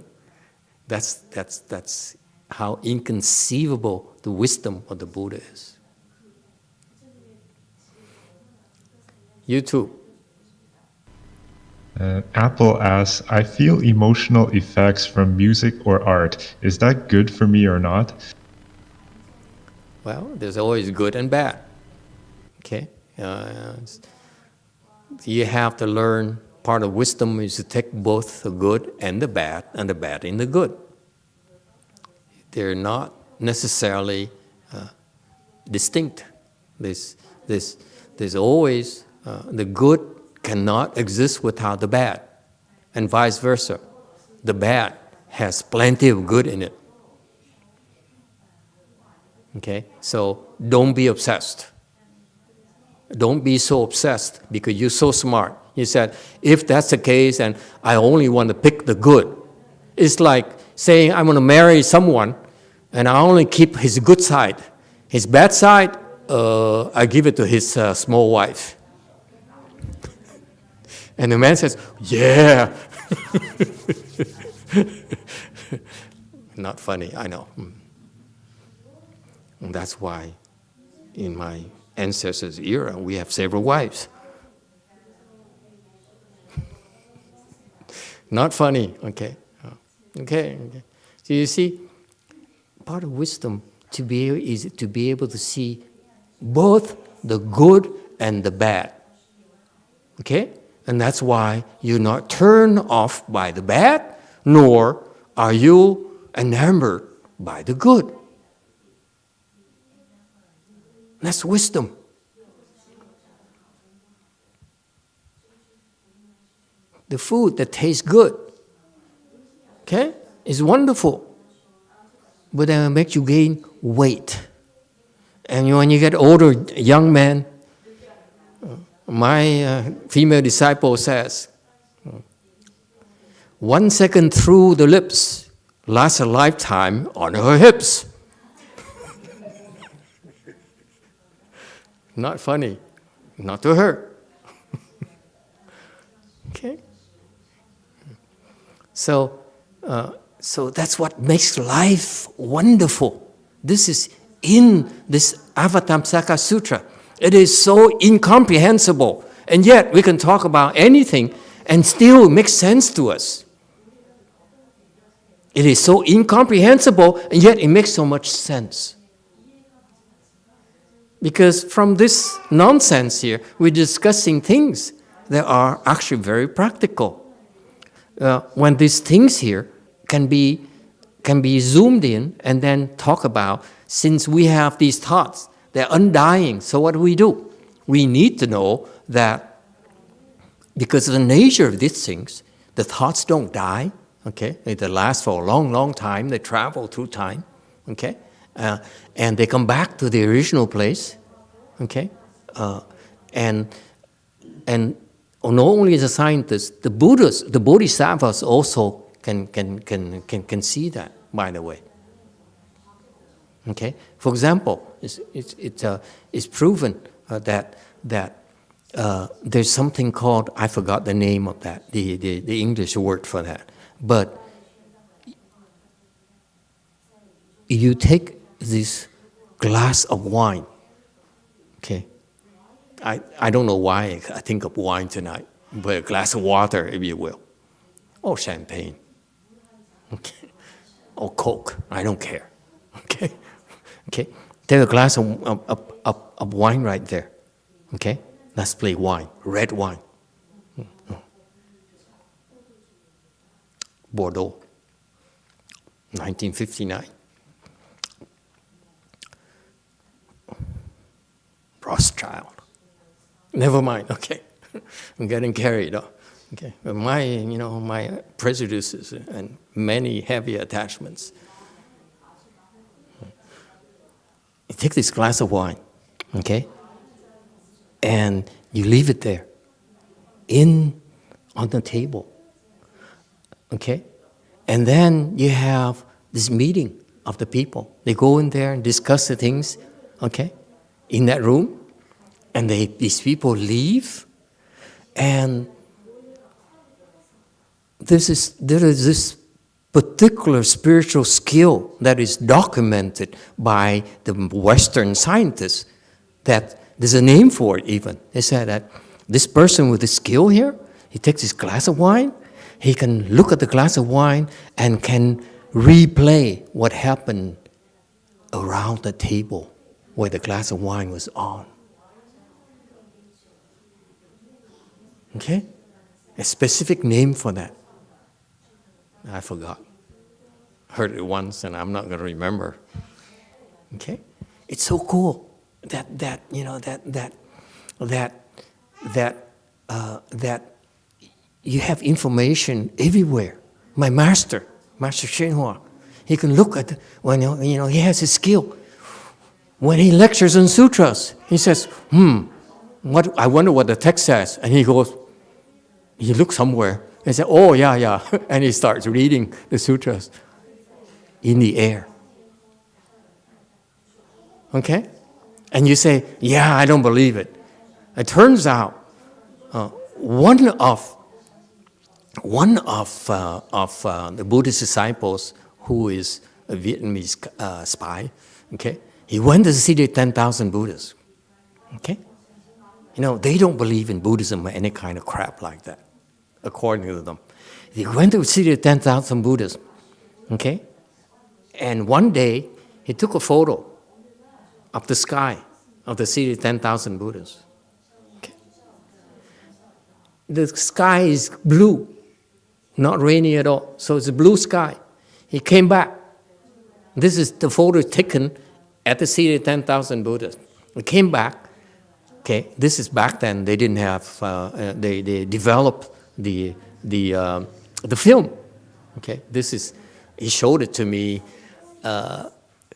That's how inconceivable the wisdom of the Buddha is. You too. Apple asks, I feel emotional effects from music or art. Is that good for me or not? Well, there's always good and bad. Okay? You have to learn, part of wisdom is to take both the good and the bad in the good. They're not necessarily distinct. There's always the good cannot exist without the bad, and vice versa. The bad has plenty of good in it. Okay, so don't be obsessed. Don't be so obsessed because you're so smart. You said, if that's the case, and I only want to pick the good. It's like saying I'm going to marry someone, and I only keep his good side. His bad side, I give it to his small wife. And the man says, yeah. Not funny, I know. And that's why in my ancestors' era, we have several wives. Not funny, okay. Okay. So you see, part of wisdom is to be able to see both the good and the bad. Okay? And that's why you're not turned off by the bad, nor are you enamored by the good. That's wisdom. The food that tastes good, okay, is wonderful, but then it makes you gain weight. And when you get older, young man, my female disciple says, 1 second through the lips lasts a lifetime on her hips. Not funny, not to her. Okay? So that's what makes life wonderful. This is in this Avatamsaka Sutra. It is so incomprehensible, and yet we can talk about anything and still make sense to us. It is so incomprehensible, and yet it makes so much sense. Because from this nonsense here, we're discussing things that are actually very practical. When these things here can be zoomed in and then talk about, since we have these thoughts, they're undying, so what do? We need to know that because of the nature of these things, the thoughts don't die, okay? They last for a long, long time. They travel through time, okay? And they come back to the original place, okay? And not only as a scientist, the Buddhas, the Bodhisattvas also can see that, by the way. Okay? For example, it's proven that there's something called, I forgot the name of that, the English word for that, but you take this glass of wine, okay? I don't know why I think of wine tonight, but a glass of water, if you will, or champagne, okay, or Coke, I don't care, okay? Okay, take a glass of wine right there, okay? Let's play wine, red wine. Bordeaux, 1959. Rothschild. Never mind, okay. I'm getting carried off. Okay, but my prejudices and many heavy attachments. You take this glass of wine, okay, and you leave it there, on the table, okay, and then you have this meeting of the people. They go in there and discuss the things, okay, in that room, and these people leave, and there is this particular spiritual skill that is documented by the Western scientists, that there's a name for it even. They said that this person with the skill here, he takes his glass of wine, he can look at the glass of wine and can replay what happened around the table where the glass of wine was on. Okay? A specific name for that. I forgot. Heard it once, and I'm not going to remember. Okay, it's so cool that you have information everywhere. My Master YongHua, he can look at when he has his skill. When he lectures on sutras, he says, "What? I wonder what the text says." And he looks somewhere. He said, "Oh, yeah," and he starts reading the sutras in the air. Okay? And you say, "Yeah, I don't believe it." It turns out one of the Buddhist disciples, who is a Vietnamese spy, okay, he went to see the 10,000 Buddhas. Okay? They don't believe in Buddhism or any kind of crap like that, according to them. He went to see the 10,000 Buddhas, okay? And one day, he took a photo of the sky, of the city of 10,000 Buddhas. Okay. The sky is blue, not rainy at all, so it's a blue sky. He came back. This is the photo taken at the city of 10,000 Buddhas. He came back. Okay, this is back then. They didn't have. They developed the film. Okay, he showed it to me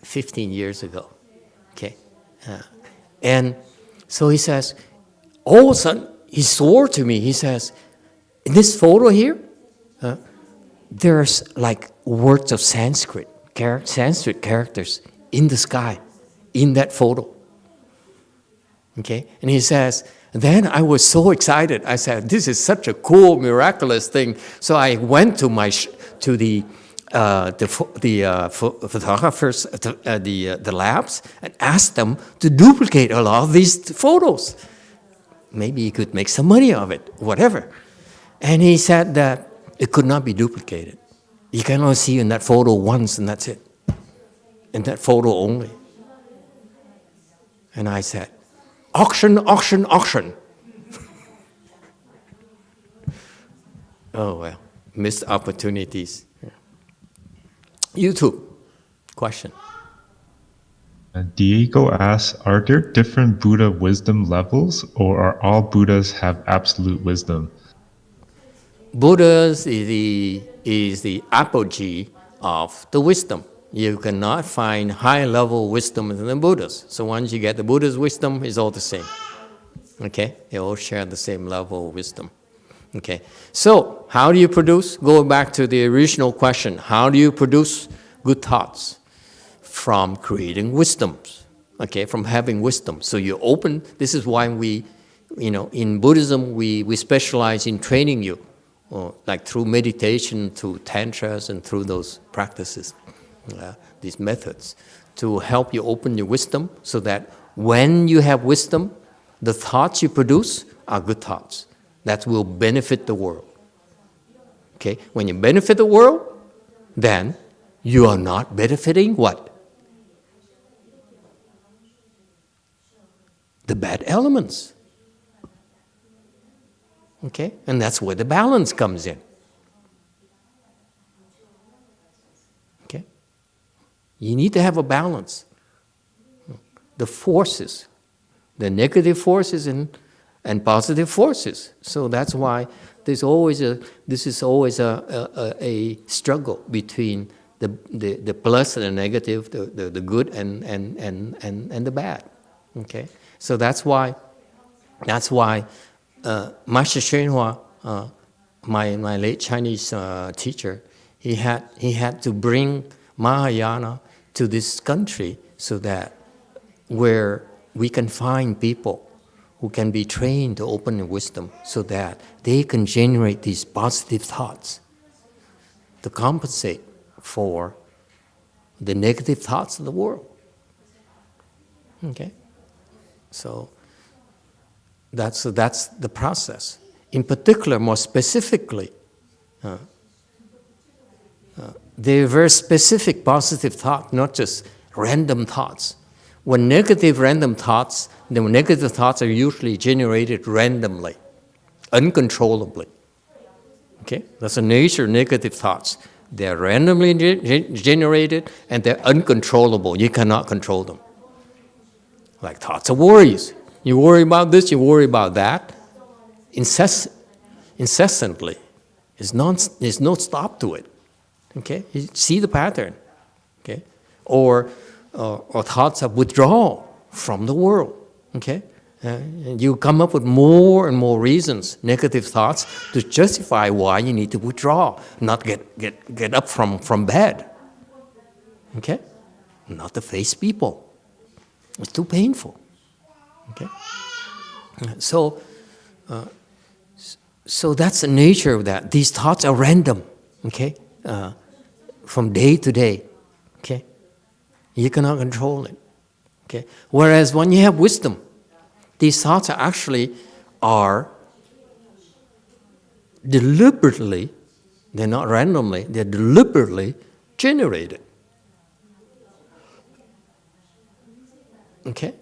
15 years ago. Okay, and so he says, all of a sudden he swore to me. He says, in this photo here, there's like words of Sanskrit characters in the sky, in that photo. Okay, and he says, then I was so excited. I said, this is such a cool, miraculous thing. So I went to the photographers, the labs, and asked them to duplicate a lot of these photos. Maybe he could make some money of it, whatever. And he said that it could not be duplicated. You can only see in that photo once, and that's it. In that photo only. And I said, auction, auction, auction. Oh, well, missed opportunities. You too. Question. Diego asks, are there different Buddha wisdom levels, or are all Buddhas have absolute wisdom? Buddhas is the apogee of the wisdom. You cannot find high level wisdom than the Buddhas. So once you get the Buddha's wisdom, it's all the same. Okay? They all share the same level of wisdom. Okay? So, how do you produce? Go back to the original question. How do you produce good thoughts? From creating wisdoms. Okay? From having wisdom. So you open, this is why we, in Buddhism, we specialize in training you. Like through meditation, through tantras, and through those practices, these methods, to help you open your wisdom so that when you have wisdom, the thoughts you produce are good thoughts that will benefit the world. Okay? When you benefit the world, then you are not benefiting what? The bad elements. Okay? And that's where the balance comes in. Okay? You need to have a balance. The forces, the negative forces and positive forces. So that's why this is always a struggle between the plus and the negative, the good and the bad. Okay? So that's why Master YongHua, my late Chinese teacher, he had to bring Mahayana to this country so that where we can find people who can be trained to open wisdom so that they can generate these positive thoughts to compensate for the negative thoughts of the world. Okay? So that's the process. In particular, more specifically, they're very specific positive thought, not just random thoughts. When negative random thoughts, the negative thoughts are usually generated randomly, uncontrollably. Okay? That's the nature of negative thoughts. They're randomly generated and they're uncontrollable. You cannot control them. Like thoughts of worries. You worry about this, you worry about that. Incessantly. There's no stop to it. Okay? You see the pattern. Okay? Or thoughts of withdrawal from the world. Okay? And you come up with more and more reasons, negative thoughts, to justify why you need to withdraw, not get up from bed. Okay? Not to face people. It's too painful. Okay? So that's the nature of that. These thoughts are random. Okay? From day to day. Okay? You cannot control it. Okay? Whereas when you have wisdom, these thoughts are deliberately, they're not randomly, they're deliberately generated. Okay?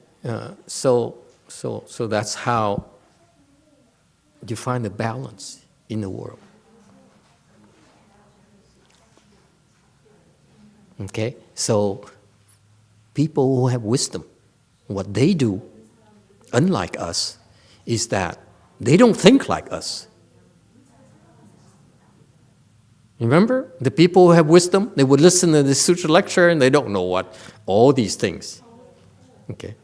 So that's how you find the balance in the world. Okay? So people who have wisdom, what they do, unlike us, is that they don't think like us. Remember? The people who have wisdom, they would listen to the Sutra lecture and they don't know what all these things. Okay?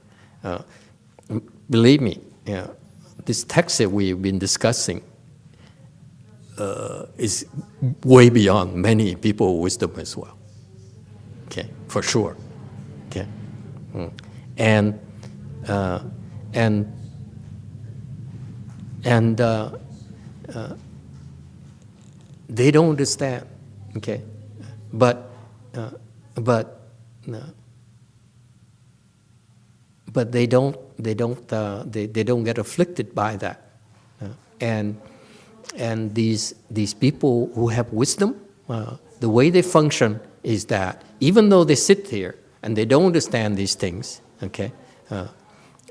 Believe me, this text that we've been discussing is way beyond many people with wisdom as well. Okay? For sure. Okay? And they don't understand, okay, but they don't get afflicted by that, and these people who have wisdom, the way they function is that even though they sit here and they don't understand these things, okay,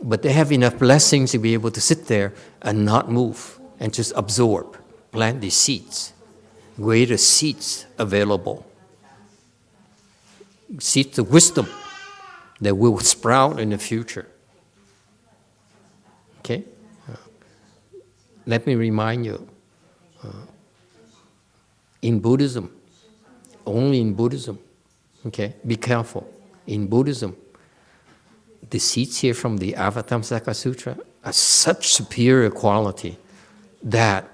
But they have enough blessings to be able to sit there and not move and just absorb, plant these seeds, greater seeds available, seeds of wisdom that will sprout in the future. Okay? Let me remind you, in Buddhism, only in Buddhism, okay, be careful. In Buddhism, the seeds here from the Avatamsaka Sutra are such superior quality that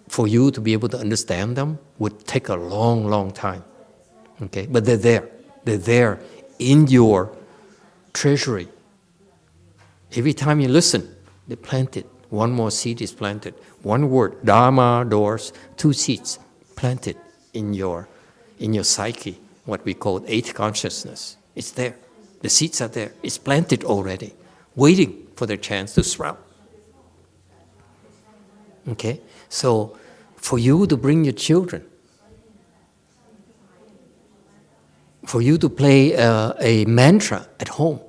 for you to be able to understand them would take a long, long time. Okay, but they're there. They're there in your treasury. Every time you listen, they plant it. One more seed is planted. One word, Dharma, doors, 2 seeds planted in your psyche, what we call eighth consciousness. It's there. The seeds are there. It's planted already, waiting for the chance to sprout. Okay? So, for you to bring your children, for you to play a mantra at home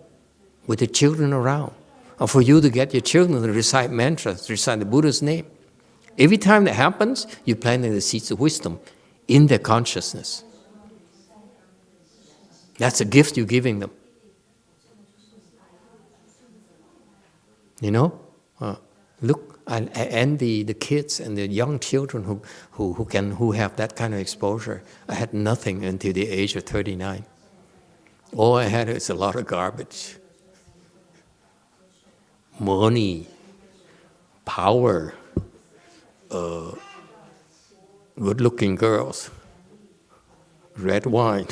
with the children around, or for you to get your children to recite mantras, recite the Buddha's name, every time that happens, you're planting the seeds of wisdom in their consciousness. That's a gift you're giving them. You know, look, and the kids and the young children who have that kind of exposure. I had nothing until the age of 39. All I had is a lot of garbage. Money, power, good-looking girls, red wine.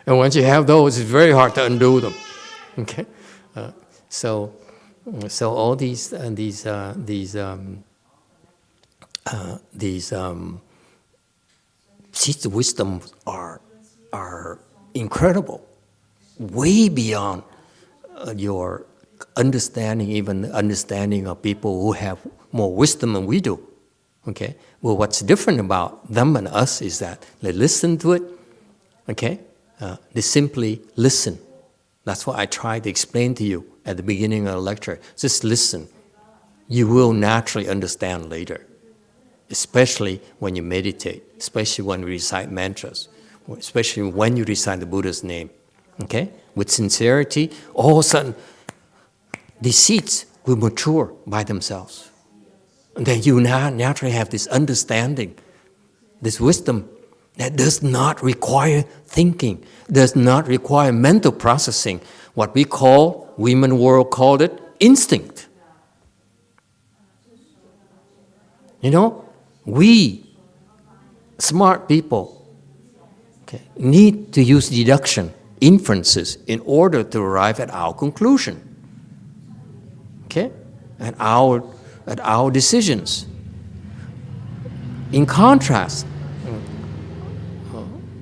And once you have those, it's very hard to undo them. Okay. So all these seeds of wisdom are incredible, way beyond your understanding, even the understanding of people who have more wisdom than we do. Okay. Well, what's different about them and us is that they listen to it. Okay. They simply listen. That's what I tried to explain to you at the beginning of the lecture. Just listen. You will naturally understand later, especially when you meditate, especially when you recite mantras, especially when you recite the Buddha's name. Okay? With sincerity, all of a sudden, the seeds will mature by themselves. And then you naturally have this understanding, this wisdom that does not require thinking, does not require mental processing. What we call, women world called it, instinct. You know, we, smart people, okay, need to use deduction, inferences, in order to arrive at our conclusion. Okay? At our decisions. In contrast,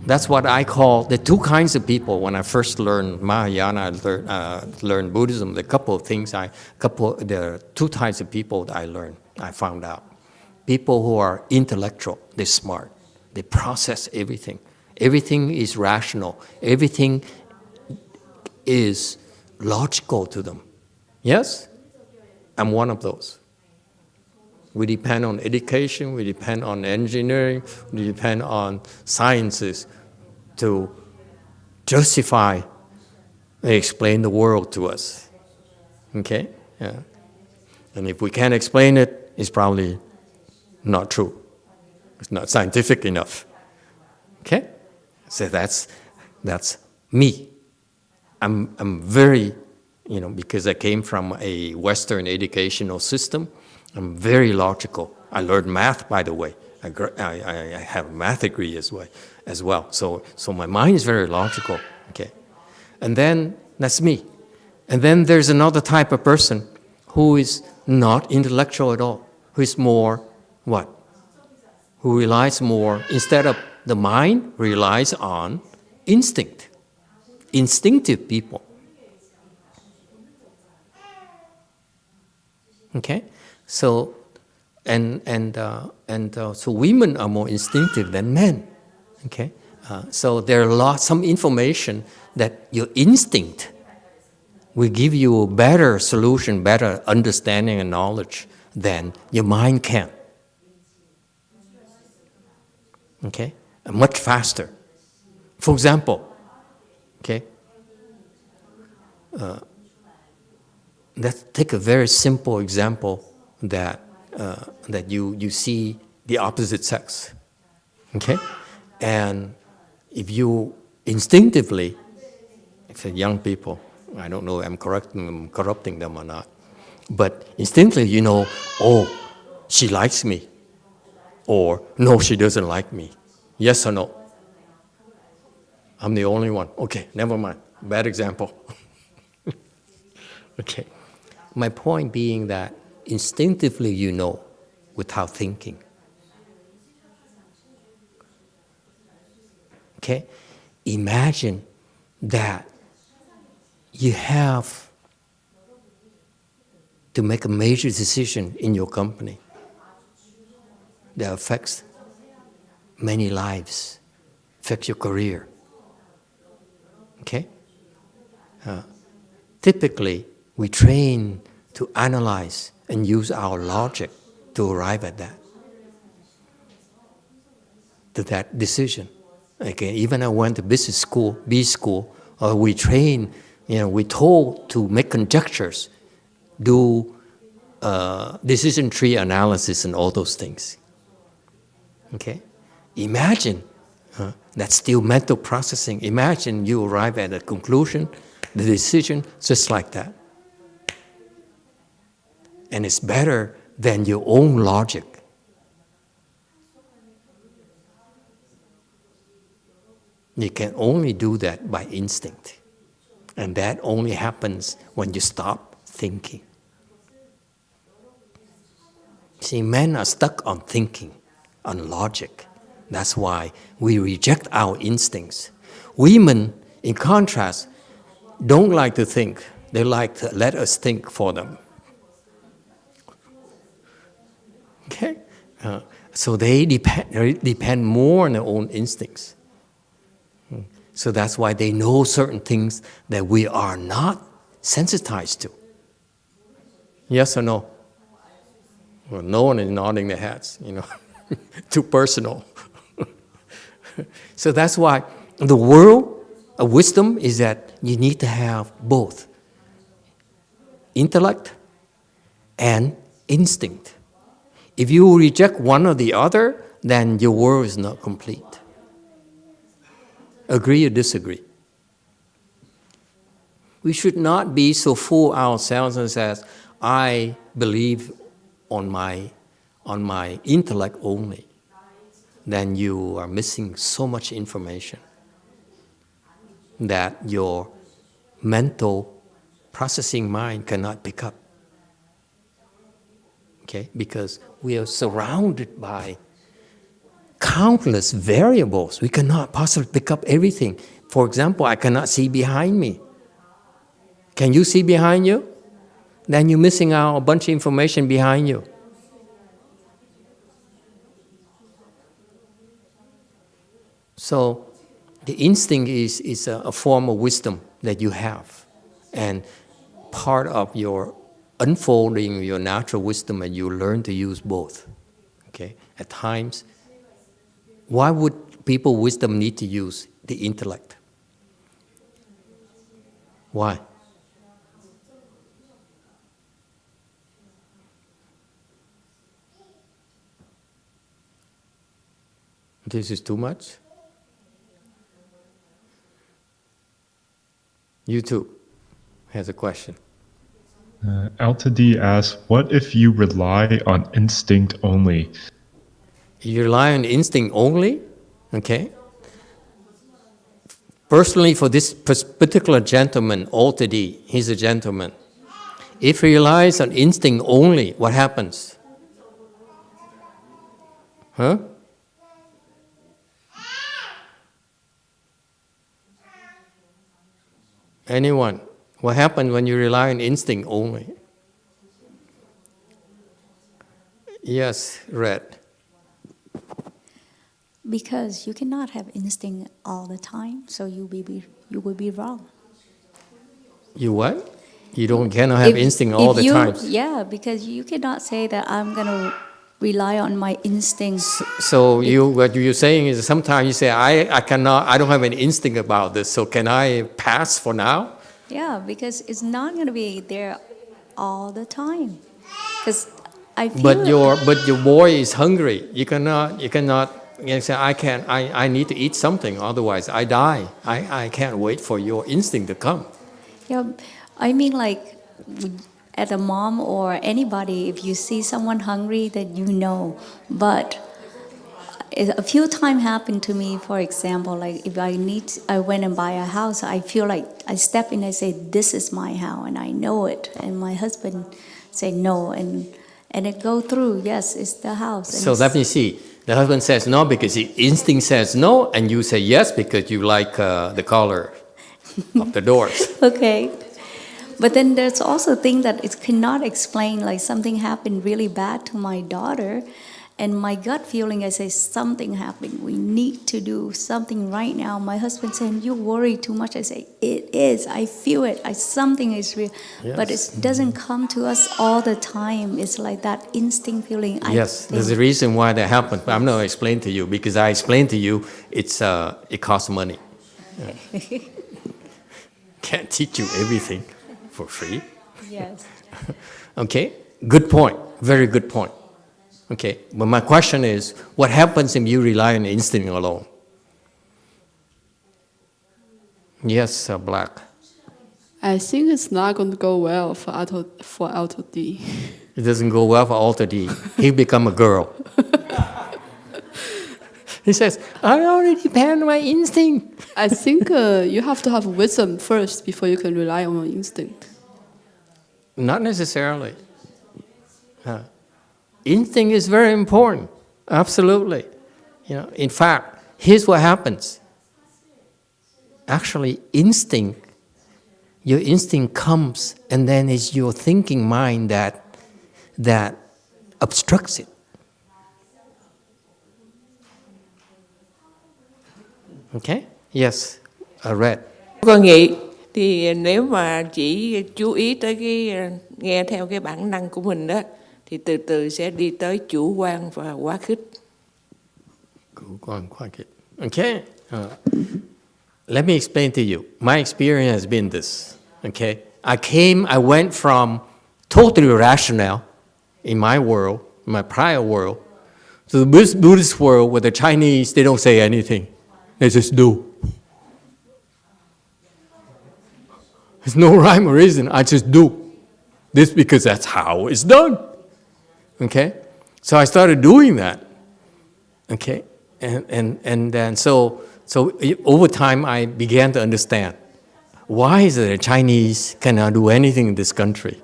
that's what I call the 2 kinds of people. When I first learned Mahayana, I learned Buddhism. There are 2 types of people that I found out. People who are intellectual, they're smart. They process everything. Everything is rational. Everything is logical to them. Yes? I'm one of those. We depend on education, we depend on engineering, we depend on sciences to justify and explain the world to us. Okay? Yeah. And if we can't explain it, it's probably not true. It's not scientific enough. Okay? So that's me. I'm very, because I came from a Western educational system, I'm very logical. I learned math, by the way. I have a math degree as well. So my mind is very logical. Okay, and then that's me. And then there's another type of person who is not intellectual at all. Who is more what? Who relies more, instead of the mind, relies on instinct. Instinctive people. Okay. So, so women are more instinctive than men. Okay, so there are some information that your instinct will give you a better solution, better understanding and knowledge than your mind can. Okay? And much faster. For example, okay? Let's take a very simple example that you see the opposite sex. Okay? And if you instinctively, if young people, I don't know if I'm corrupting them or not, but instinctively you know, oh, she likes me, or no, she doesn't like me. Yes or no? I'm the only one. Okay, never mind. Bad example. Okay. My point being that instinctively you know without thinking. Okay? Imagine that you have to make a major decision in your company that affects many lives, affects your career. Okay? Typically, we train to analyze and use our logic to arrive at that decision. Okay, even I went to business school, B school, we train, we told to make conjectures, do decision tree analysis and all those things. Okay, imagine that's still mental processing. Imagine you arrive at a conclusion, the decision, just like that. And it's better than your own logic. You can only do that by instinct. And that only happens when you stop thinking. See, men are stuck on thinking, on logic. That's why we reject our instincts. Women, in contrast, don't like to think. They like to let us think for them. Okay? So they depend more on their own instincts. So that's why they know certain things that we are not sensitized to. Yes or no? Well, no one is nodding their heads, too personal. So that's why the world of wisdom is that you need to have both intellect and instinct. If you reject one or the other, then your world is not complete. Agree or disagree? We should not be so full ourselves and says, I believe on my intellect only. Then you are missing so much information that your mental processing mind cannot pick up. Okay? Because we are surrounded by countless variables. We cannot possibly pick up everything. For example, I cannot see behind me. Can you see behind you? Then you're missing out a bunch of information behind you. So the instinct is a form of wisdom that you have. And part of your unfolding your natural wisdom, and you learn to use both. Okay? At times, why would people with wisdom need to use the intellect? Why? This is too much? YouTube has a question. Alta D asks, what if you rely on instinct only? You rely on instinct only? Okay. Personally, for this particular gentleman, Alta D, he's a gentleman. If he relies on instinct only, what happens? Huh? Anyone? What happens when you rely on instinct only? Yes, Red. Because you cannot have instinct all the time, so you will be wrong. You what? You cannot have instinct all the time. Yeah, because you cannot say that I'm going to rely on my instincts. So what you're saying is sometimes you say, I don't have an instinct about this, so can I pass for now? Yeah, because it's not going to be there all the time. Because I feel... But your boy is hungry. You cannot say, I need to eat something, otherwise I die. I can't wait for your instinct to come. Yeah, I mean, like, as a mom or anybody, if you see someone hungry, then you know. But a few times happened to me, for example, like if I went and buy a house, I feel like I step in and say, this is my house, and I know it. And my husband say no, and it go through, yes, it's the house. So let me see. The husband says no because his instinct says no, and you say yes because you like the color of the doors. Okay. But then there's also a thing that it cannot explain, like something happened really bad to my daughter, and my gut feeling, I say, something happened. We need to do something right now. My husband saying, you worry too much. I say, it is. I feel it. Something is real. Yes. But it doesn't come to us all the time. It's like that instinct feeling. Yes, there's a reason why that happens. But I'm not going to explain to you because I explained to you it costs money. Yeah. Can't teach you everything for free. Yes. Okay, good point. Very good point. Okay, but my question is, what happens if you rely on instinct alone? Yes, Black. I think it's not going to go well for Alto D. It doesn't go well for Alto D. He become a girl. He says, I already depend on my instinct. I think you have to have wisdom first before you can rely on your instinct. Not necessarily. Instinct is very important. Absolutely. In fact, here's what happens. Actually, your instinct comes, and then it's your thinking mind that obstructs it. Okay? Yes, Red. Con nghĩ thì nếu mà chỉ chú ý tới nghe theo cái bản năng của mình đó, thì từ từ sẽ đi tới chủ quan và quá khích. Okay. Let me explain to you. My experience has been this. Okay, I went from totally rational in my world, my prior world, to the Buddhist world where the Chinese, they don't say anything. They just do. There's no rhyme or reason. I just do. This because that's how it's done. Okay? So I started doing that. Okay? And then so over time I began to understand why is it the Chinese cannot do anything in this country?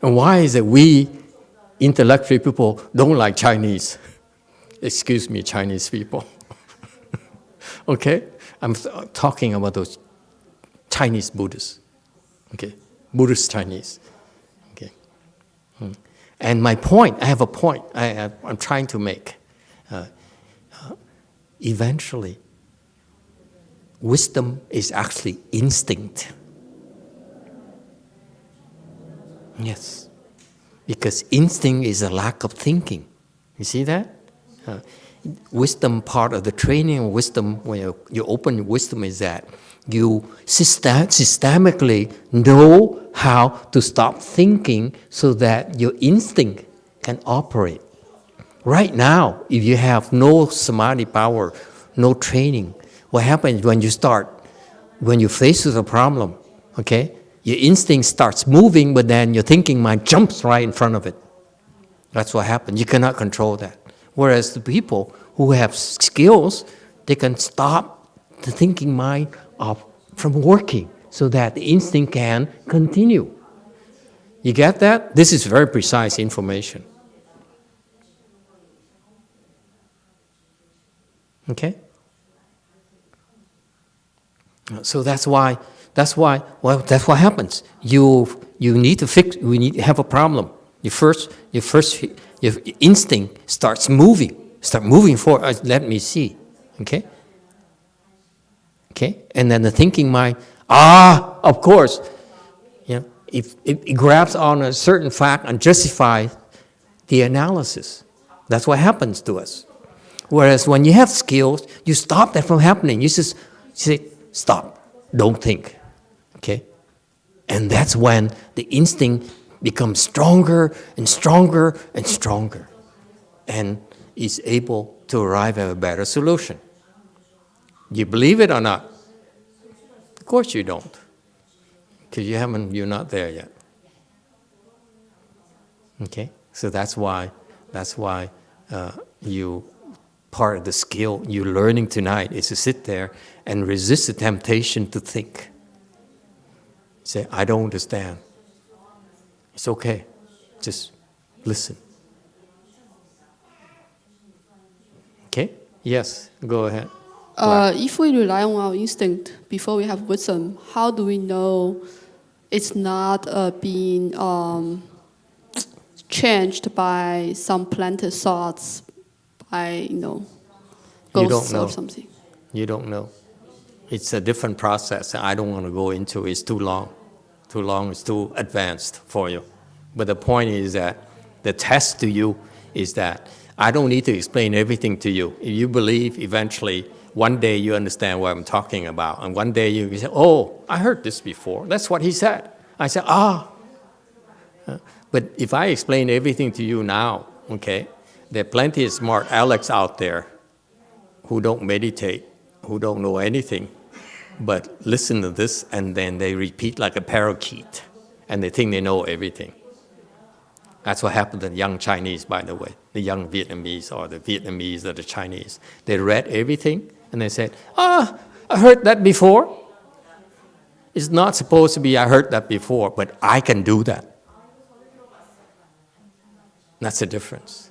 And why is it we intellectual people don't like Chinese? Excuse me, Chinese people. Okay? I'm talking about those Chinese Buddhists. Okay? Buddhist Chinese. Okay? And my point, I have a point I'm trying to make. Eventually, wisdom is actually instinct. Yes. Because instinct is a lack of thinking. You see that? Wisdom, part of the training of wisdom, when you open wisdom, is that you systemically know how to stop thinking so that your instinct can operate. Right now, if you have no samadhi power, no training, what happens when you face with a problem, okay? Your instinct starts moving, but then your thinking mind jumps right in front of it. That's what happens. You cannot control that. Whereas the people who have skills, they can stop the thinking mind from working so that the instinct can continue. You get that? This is very precise information. Okay? So that's what happens. You need to fix. We need to have a problem. Your instinct starts moving. Start moving forward. Let me see. Okay. Okay. And then the thinking mind Of course. If it grabs on a certain fact and justifies the analysis, that's what happens to us. Whereas when you have skills, you stop that from happening. You just say, stop, don't think, okay? And that's when the instinct becomes stronger and stronger and stronger, and is able to arrive at a better solution. You believe it or not? Of course you don't, because you're not there yet. Okay, so that's why part of the skill you're learning tonight is to sit there and resist the temptation to think. Say, I don't understand. It's okay. Just listen. Okay? Yes, go ahead. If we rely on our instinct before we have wisdom, how do we know it's not being changed by some planted thoughts, by ghosts or something? You don't know. It's a different process. I don't want to go into it. It's too long. It's too advanced for you. But the point is that the test to you is that I don't need to explain everything to you. If you believe, eventually, one day you understand what I'm talking about. And one day you say, oh, I heard this before. That's what he said. I said, But if I explain everything to you now, okay, there are plenty of smart Alex out there who don't meditate, who don't know anything, but listen to this and then they repeat like a parakeet and they think they know everything. That's what happened to the young Chinese, by the way, the young Vietnamese or the Vietnamese or the Chinese. They read everything and they said, I heard that before. It's not supposed to be I heard that before, but I can do that. That's the difference.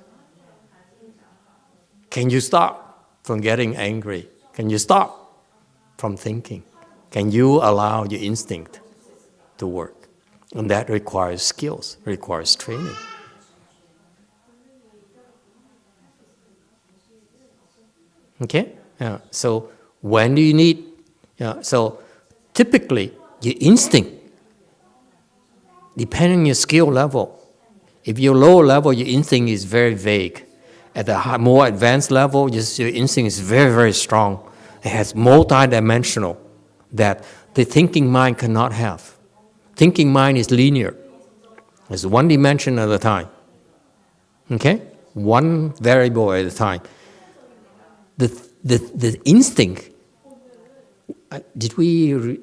Can you stop from getting angry? Can you stop from thinking? Can you allow your instinct to work? And that requires skills, requires training. Okay? So when do you need... so typically, your instinct, depending on your skill level, if you're lower level, your instinct is very vague. At the more advanced level, your instinct is very, very strong. It has multi-dimensional that the thinking mind cannot have. Thinking mind is linear. It's one dimension at a time. Okay? One variable at a time. The instinct, did we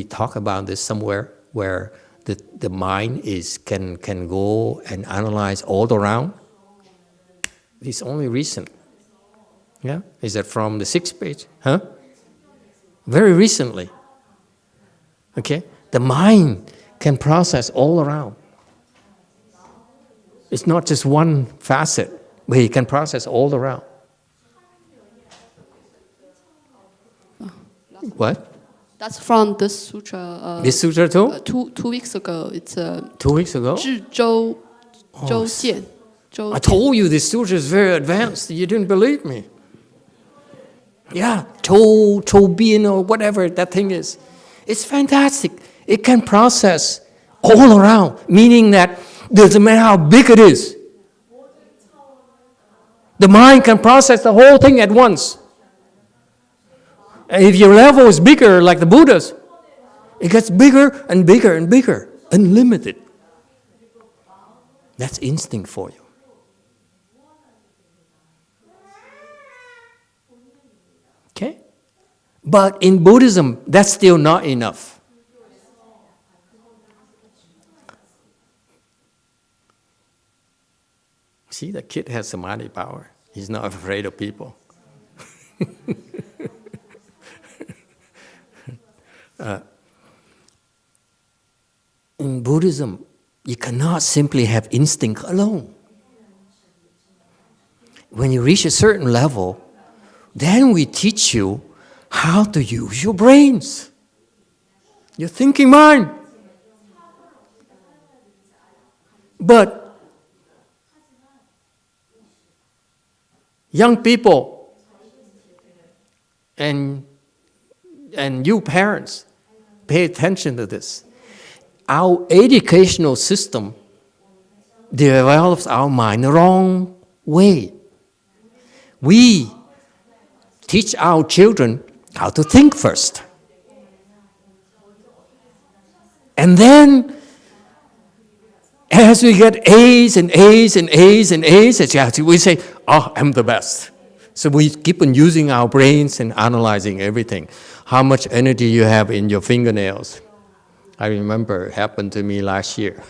talk about this somewhere where the mind can go and analyze all around? It's only recent. Yeah? Is that from the 6th page? Huh? Very recently. Okay? The mind can process all around. It's not just one facet, but it can process all around. What? That's from this sutra. This sutra too? 2 weeks ago. It's 2 weeks ago? 智周见. I told you this sutra is very advanced. You didn't believe me. Yeah, Chou Bian or whatever that thing is. It's fantastic. It can process all around, meaning that doesn't matter how big it is. The mind can process the whole thing at once. And if your level is bigger, like the Buddha's, it gets bigger and bigger and bigger, unlimited. That's instinct for you. Okay? But in Buddhism, that's still not enough. See, the kid has samadhi power. He's not afraid of people. In Buddhism, you cannot simply have instinct alone. When you reach a certain level, then we teach you how to use your brains, your thinking mind. But young people and and you parents, pay attention to this. Our educational system develops our mind the wrong way. We teach our children how to think first. And then, as we get A's and A's and A's and A's, we say, oh, I'm the best. So we keep on using our brains and analyzing everything. How much energy you have in your fingernails. I remember it happened to me last year.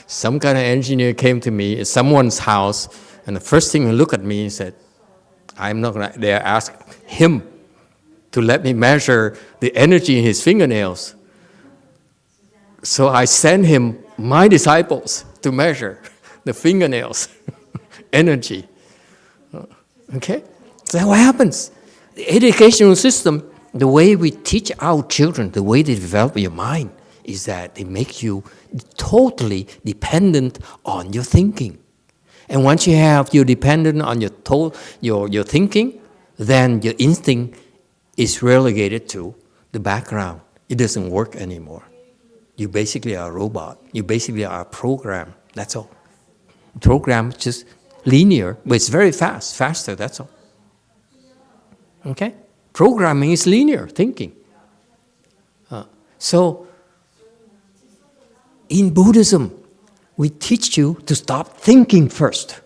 Some kind of engineer came to me at someone's house, and the first thing he looked at me and said, I'm not going to dare ask him to let me measure the energy in his fingernails. So I sent him my disciples to measure the fingernails energy. Okay? So what happens? The educational system, the way we teach our children, the way they develop your mind, is that they make you totally dependent on your thinking. And once you're dependent on your thinking, then your instinct is relegated to the background. It doesn't work anymore. You basically are a robot. You basically are a program. That's all. Program is just linear, but it's very fast, faster, that's all. Okay? Programming is linear thinking. So, in Buddhism, we teach you to stop thinking first.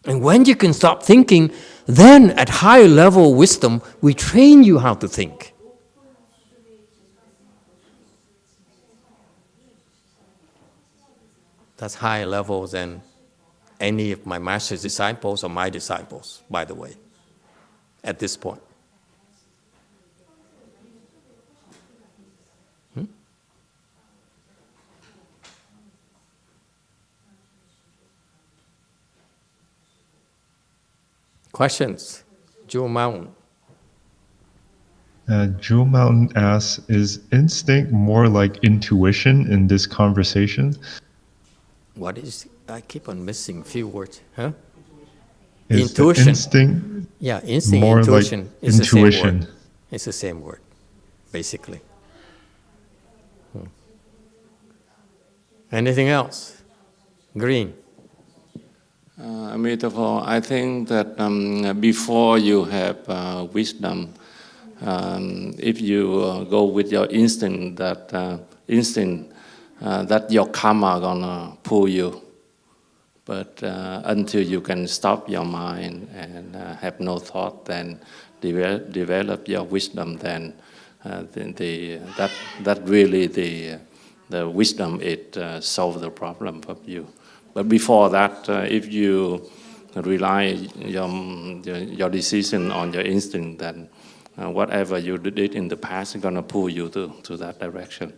And when you can stop thinking, then at higher level wisdom, we train you how to think. That's higher level than any of my master's disciples or my disciples, by the way, at this point. Questions? Jewel Mountain. Jewel Mountain asks, is instinct more like intuition in this conversation? What is, I keep on missing a few words, huh? Is Intuition. Instinct Yeah, instinct more and intuition like is intuition. the same word. It's the same word, basically. Anything else? Green. Emitofuo, I think that before you have wisdom, if you go with your instinct, that your karma gonna pull you. But until you can stop your mind and have no thought, then develop your wisdom, then that really the wisdom, it solves the problem for you. But before that, if you rely your decision on your instinct, then whatever you did in the past is going to pull you to that direction.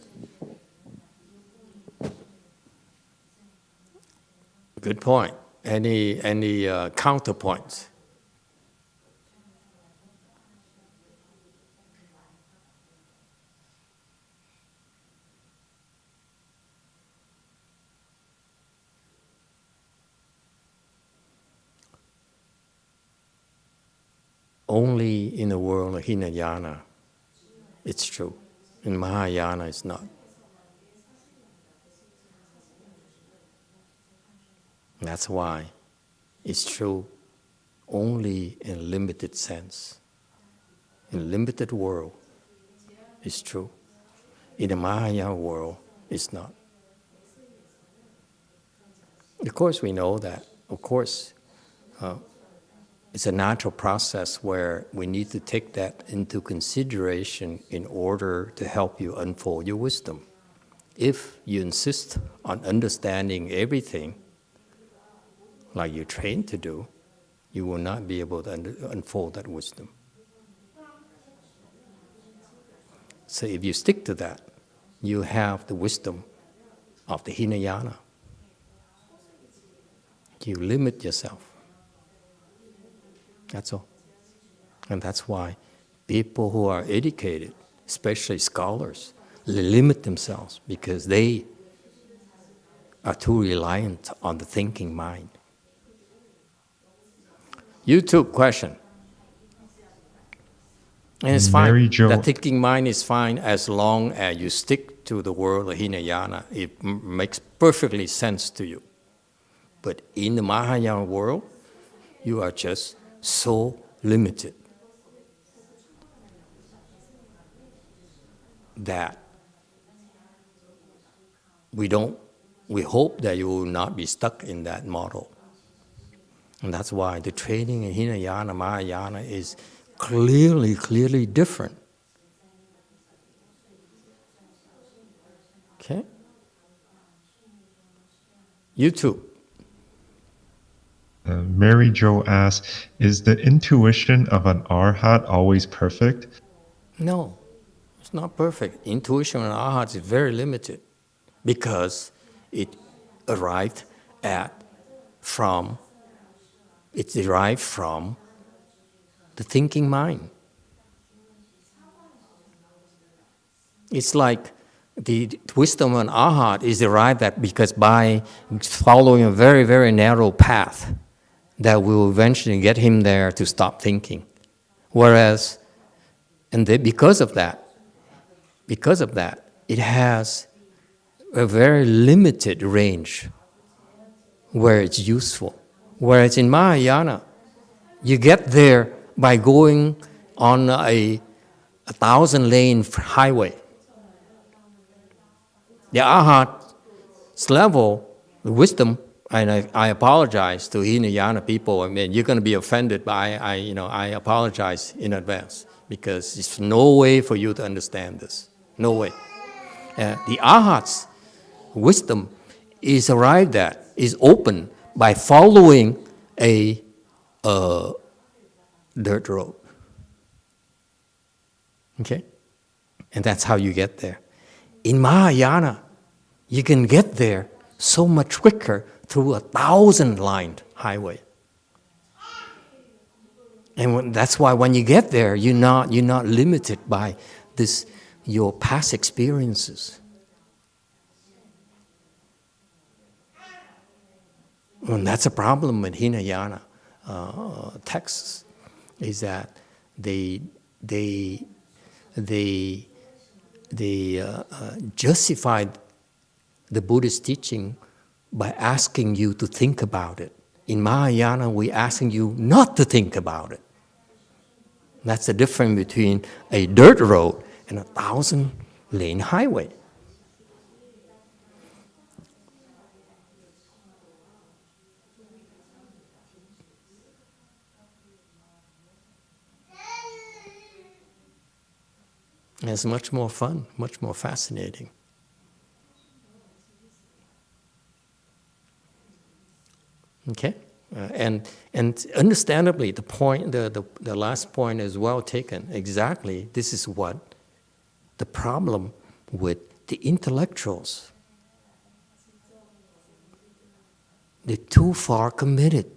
Good point. Any counterpoints? Only in the world of Hinayana, it's true. In Mahayana, it's not. That's why it's true only in a limited sense. In a limited world, it's true. In the Mahayana world, it's not. Of course, we know that. Of course, it's a natural process where we need to take that into consideration in order to help you unfold your wisdom. If you insist on understanding everything, like you're trained to do, you will not be able to unfold that wisdom. So if you stick to that, you have the wisdom of the Hinayana. You limit yourself. That's all. And that's why people who are educated, especially scholars, they limit themselves because they are too reliant on the thinking mind. YouTube question. And it's Mary fine. Jo, The thinking mind is fine as long as you stick to the world of Hinayana. It makes perfectly sense to you. But in the Mahayana world, you are just so limited that we hope that you will not be stuck in that model. And that's why the training in Hinayana, Mahayana is clearly different. Okay? You too. Mary Jo asks, is the intuition of an arhat always perfect? No, it's not perfect. Intuition and arhat is very limited because it derived from the thinking mind. It's like the wisdom and arhat is derived at because by following a very, very narrow path that will eventually get him there to stop thinking. Whereas, because of that, it has a very limited range where it's useful. Whereas in Mahayana, you get there by going on a 1,000-lane highway. The arhat's level, the wisdom, and I apologize to Hinayana people. I mean, you're going to be offended, but I apologize in advance because there's no way for you to understand this. No way. The arhat's wisdom is arrived at, is open by following a dirt road. Okay? And that's how you get there. In Mahayana, you can get there so much quicker through a 1,000-line highway. And that's why when you get there, you're not limited by your past experiences. And that's a problem with Hinayana texts, is that they justified the Buddhist teaching by asking you to think about it. In Mahayana, we're asking you not to think about it. That's the difference between a dirt road and a 1,000-lane highway. It's much more fun, much more fascinating. Okay, and understandably, the last point is well taken. Exactly, this is what the problem with the intellectuals. They're too far committed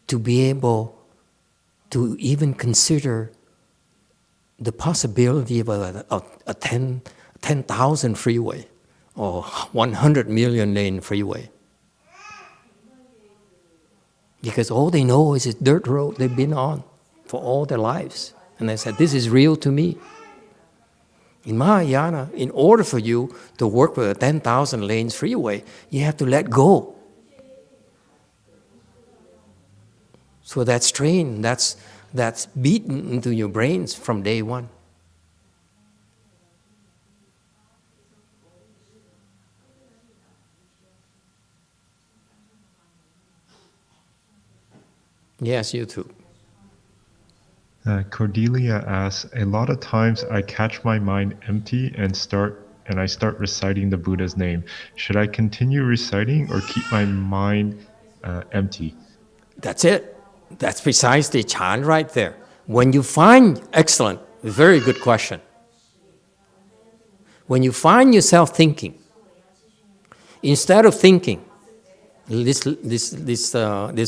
to be able to even consider the possibility of a 10,000 freeway or 100 million lane freeway. Because all they know is a dirt road they've been on for all their lives. And they said, this is real to me. In Mahayana, in order for you to work with a 10,000 lanes freeway, you have to let go. So that strain, that's beaten into your brains from day one. Yes, you too. Cordelia asks, a lot of times I catch my mind empty and I start reciting the Buddha's name. Should I continue reciting or keep my mind empty? That's it. That's precisely chant right there. When you find, excellent, very good question. When you find yourself thinking, instead of thinking, this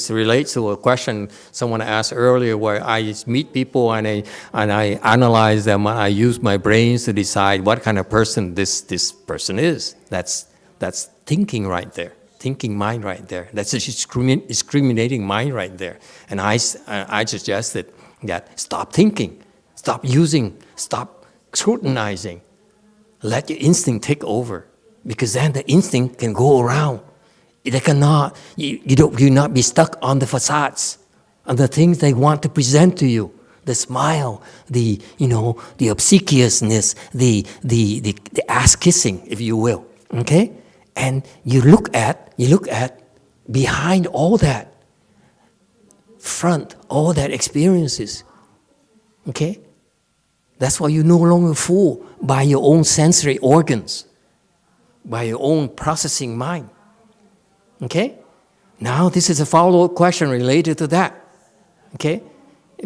relates to a question someone asked earlier, where I meet people and I analyze them and I use my brains to decide what kind of person this person is. That's thinking right there, thinking mind right there. That's a discriminating mind right there. And I suggested that stop thinking Stop scrutinizing. Let your instinct take over, because then the instinct can go around. They cannot, you not be stuck on the facades, on the things they want to present to you. The smile, the obsequiousness, the ass kissing, if you will. Okay? And you look at behind all that front, all that experiences. Okay? That's why you're no longer fooled by your own sensory organs, by your own processing mind. Okay? Now this is a follow-up question related to that. Okay?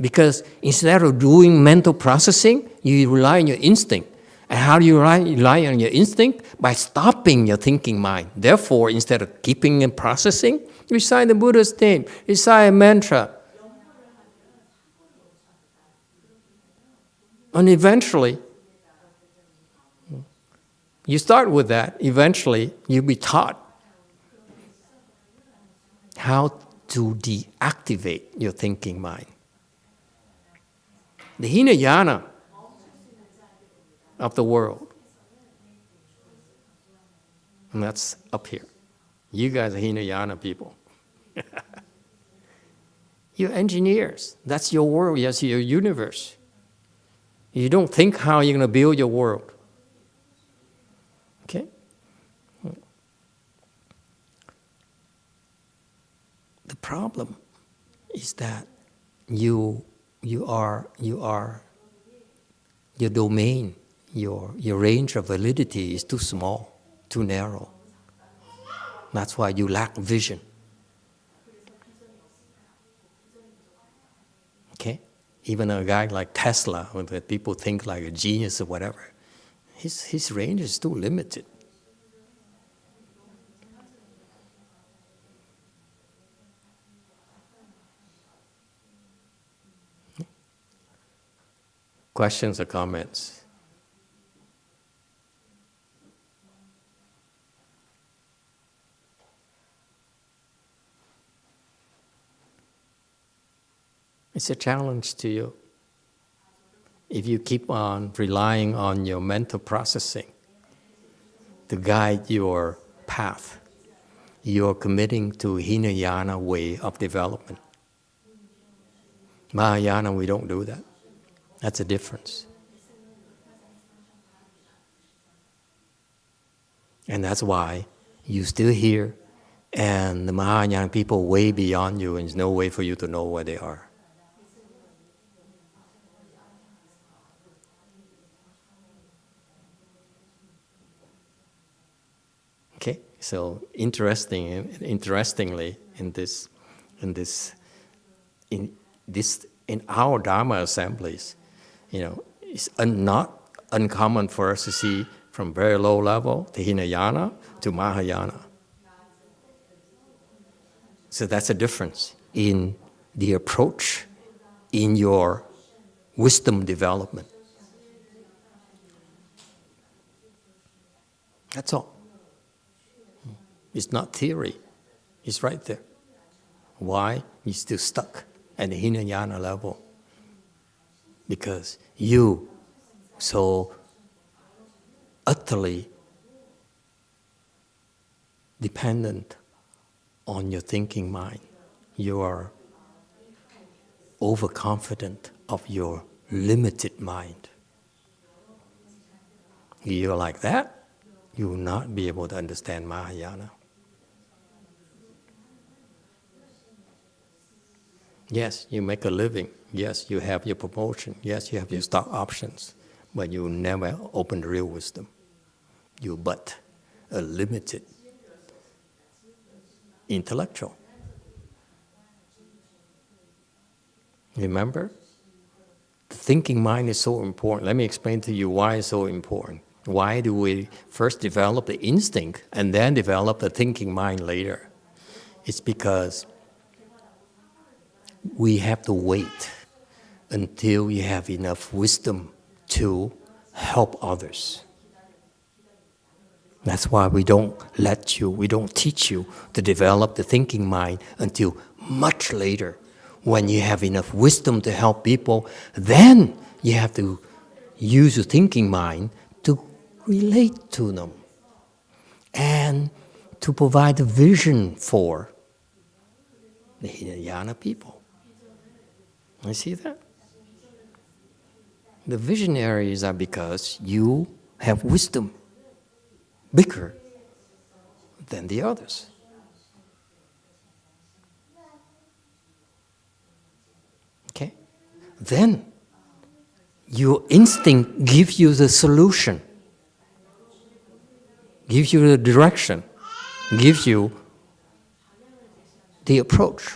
Because instead of doing mental processing, you rely on your instinct. And how do you rely on your instinct? By stopping your thinking mind. Therefore, instead of keeping and processing, recite the Buddha's name, recite a mantra. And eventually, you start with that, eventually you'll be taught how to deactivate your thinking mind. The Hinayana of the world, and that's up here. You guys are Hinayana people. You're engineers. That's your world. Yes, your universe. You don't think how you're going to build your world. Okay? The problem is that your domain, your range of validity is too small, too narrow. That's why you lack vision. Okay? Even a guy like Tesla, when people think like a genius or whatever, his range is too limited. Questions or comments? It's a challenge to you. If you keep on relying on your mental processing to guide your path, you're committing to Hinayana way of development. Mahayana, we don't do that. That's a difference. And that's why you're still here, and the Mahayana people way beyond you, and there's no way for you to know where they are. Okay, so interestingly, in our Dharma assemblies, it's not uncommon for us to see from very low level to Hinayana to Mahayana. So that's a difference in the approach, in your wisdom development. That's all. It's not theory. It's right there. Why? You're still stuck at the Hinayana level. Because you so utterly dependent on your thinking mind. You are overconfident of your limited mind. You're like that, you will not be able to understand Mahayana. Yes, you make a living. Yes, you have your promotion. Yes, you have your stock options. But you never open the real wisdom. You're but a limited intellectual. Remember? The thinking mind is so important. Let me explain to you why it's so important. Why do we first develop the instinct and then develop the thinking mind later? It's because we have to wait until you have enough wisdom to help others. That's why we don't teach you to develop the thinking mind until much later, When you have enough wisdom to help people, then you have to use your thinking mind to relate to them and to provide a vision for the Hinayana people. You see that? The visionaries are because you have wisdom bigger than the others. Okay? Then your instinct gives you the solution, gives you the direction, gives you the approach.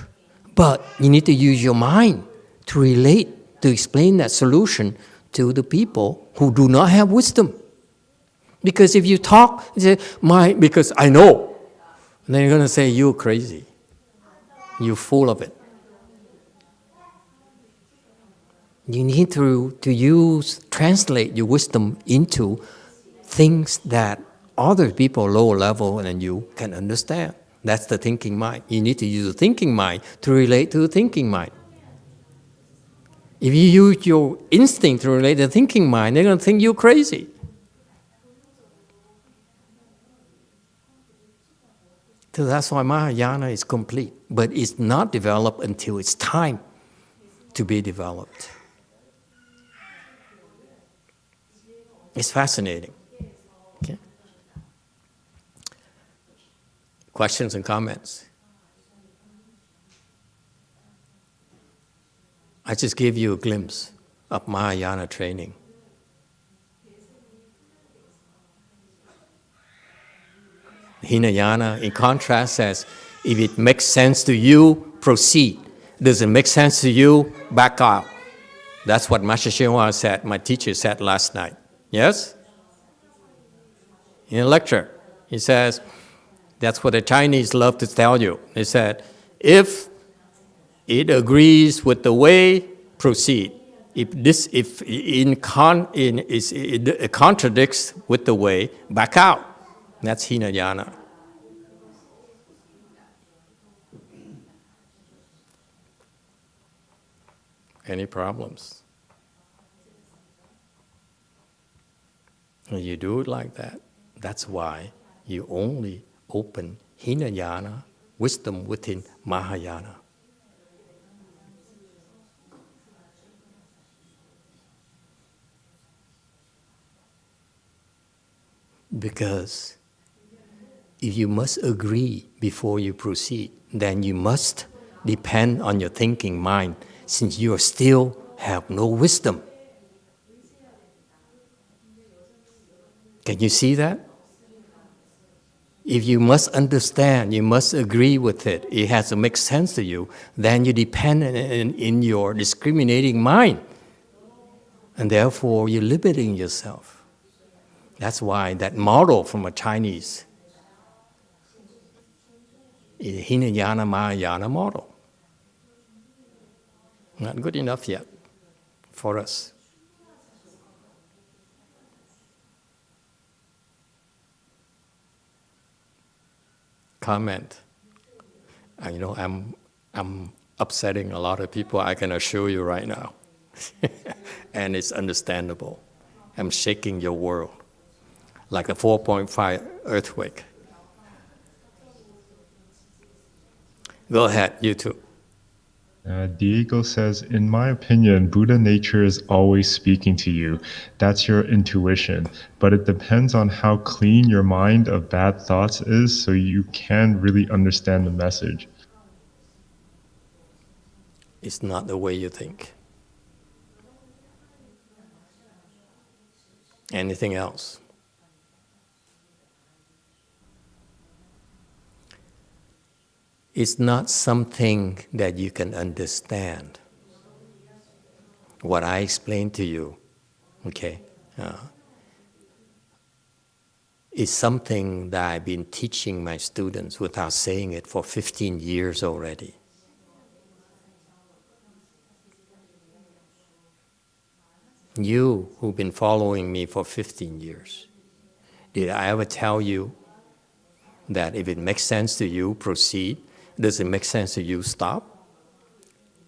But you need to use your mind to relate, to explain that solution to the people who do not have wisdom. Because if you talk, you say, because I know, then you're going to say, you're crazy. You're full of it. You need to translate your wisdom into things that other people lower level than you can understand. That's the thinking mind. You need to use the thinking mind to relate to the thinking mind. If you use your instinct to relate to the thinking mind, they're going to think you're crazy. So that's why Mahayana is complete, but it's not developed until it's time to be developed. It's fascinating. Okay. Questions and comments? I just gave you a glimpse of Mahayana training. Hinayana, in contrast, says, if it makes sense to you, proceed. Does it make sense to you? Back out. That's what Master YongHua said, my teacher said last night. Yes? In a lecture, he says, that's what the Chinese love to tell you. They said, if it agrees with the way, proceed. If it contradicts with the way, back out. That's Hinayana. Any problems? When you do it like that, that's why you only open Hinayana, wisdom within Mahayana. Because if you must agree before you proceed, then you must depend on your thinking mind, since you still have no wisdom. Can you see that? If you must understand, you must agree with it, it has to make sense to you, then you depend in your discriminating mind. And therefore, you're limiting yourself. That's why that model from a Chinese is Hinayana Mahayana model. Not good enough yet for us. Comment. I'm upsetting a lot of people, I can assure you right now. And it's understandable. I'm shaking your world like a 4.5 earthquake. Go ahead, you two. Diego says, in my opinion, Buddha nature is always speaking to you. That's your intuition. But it depends on how clean your mind of bad thoughts is, so you can really understand the message. It's not the way you think. Anything else? It's not something that you can understand. What I explained to you, okay, is something that I've been teaching my students without saying it for 15 years already. You who've been following me for 15 years, did I ever tell you that if it makes sense to you, proceed? Does it make sense to you, stop?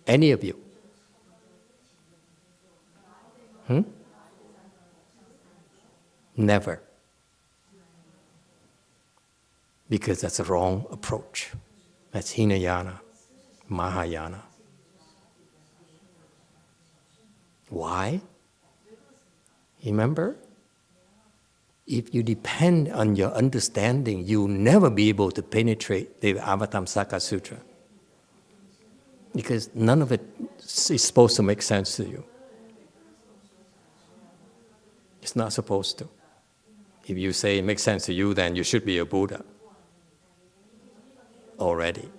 Any of you? Never. Because that's a wrong approach. That's Hinayana, Mahayana. Why? Remember? If you depend on your understanding, you'll never be able to penetrate the Avatamsaka Sutra. Because none of it is supposed to make sense to you. It's not supposed to. If you say it makes sense to you, then you should be a Buddha already.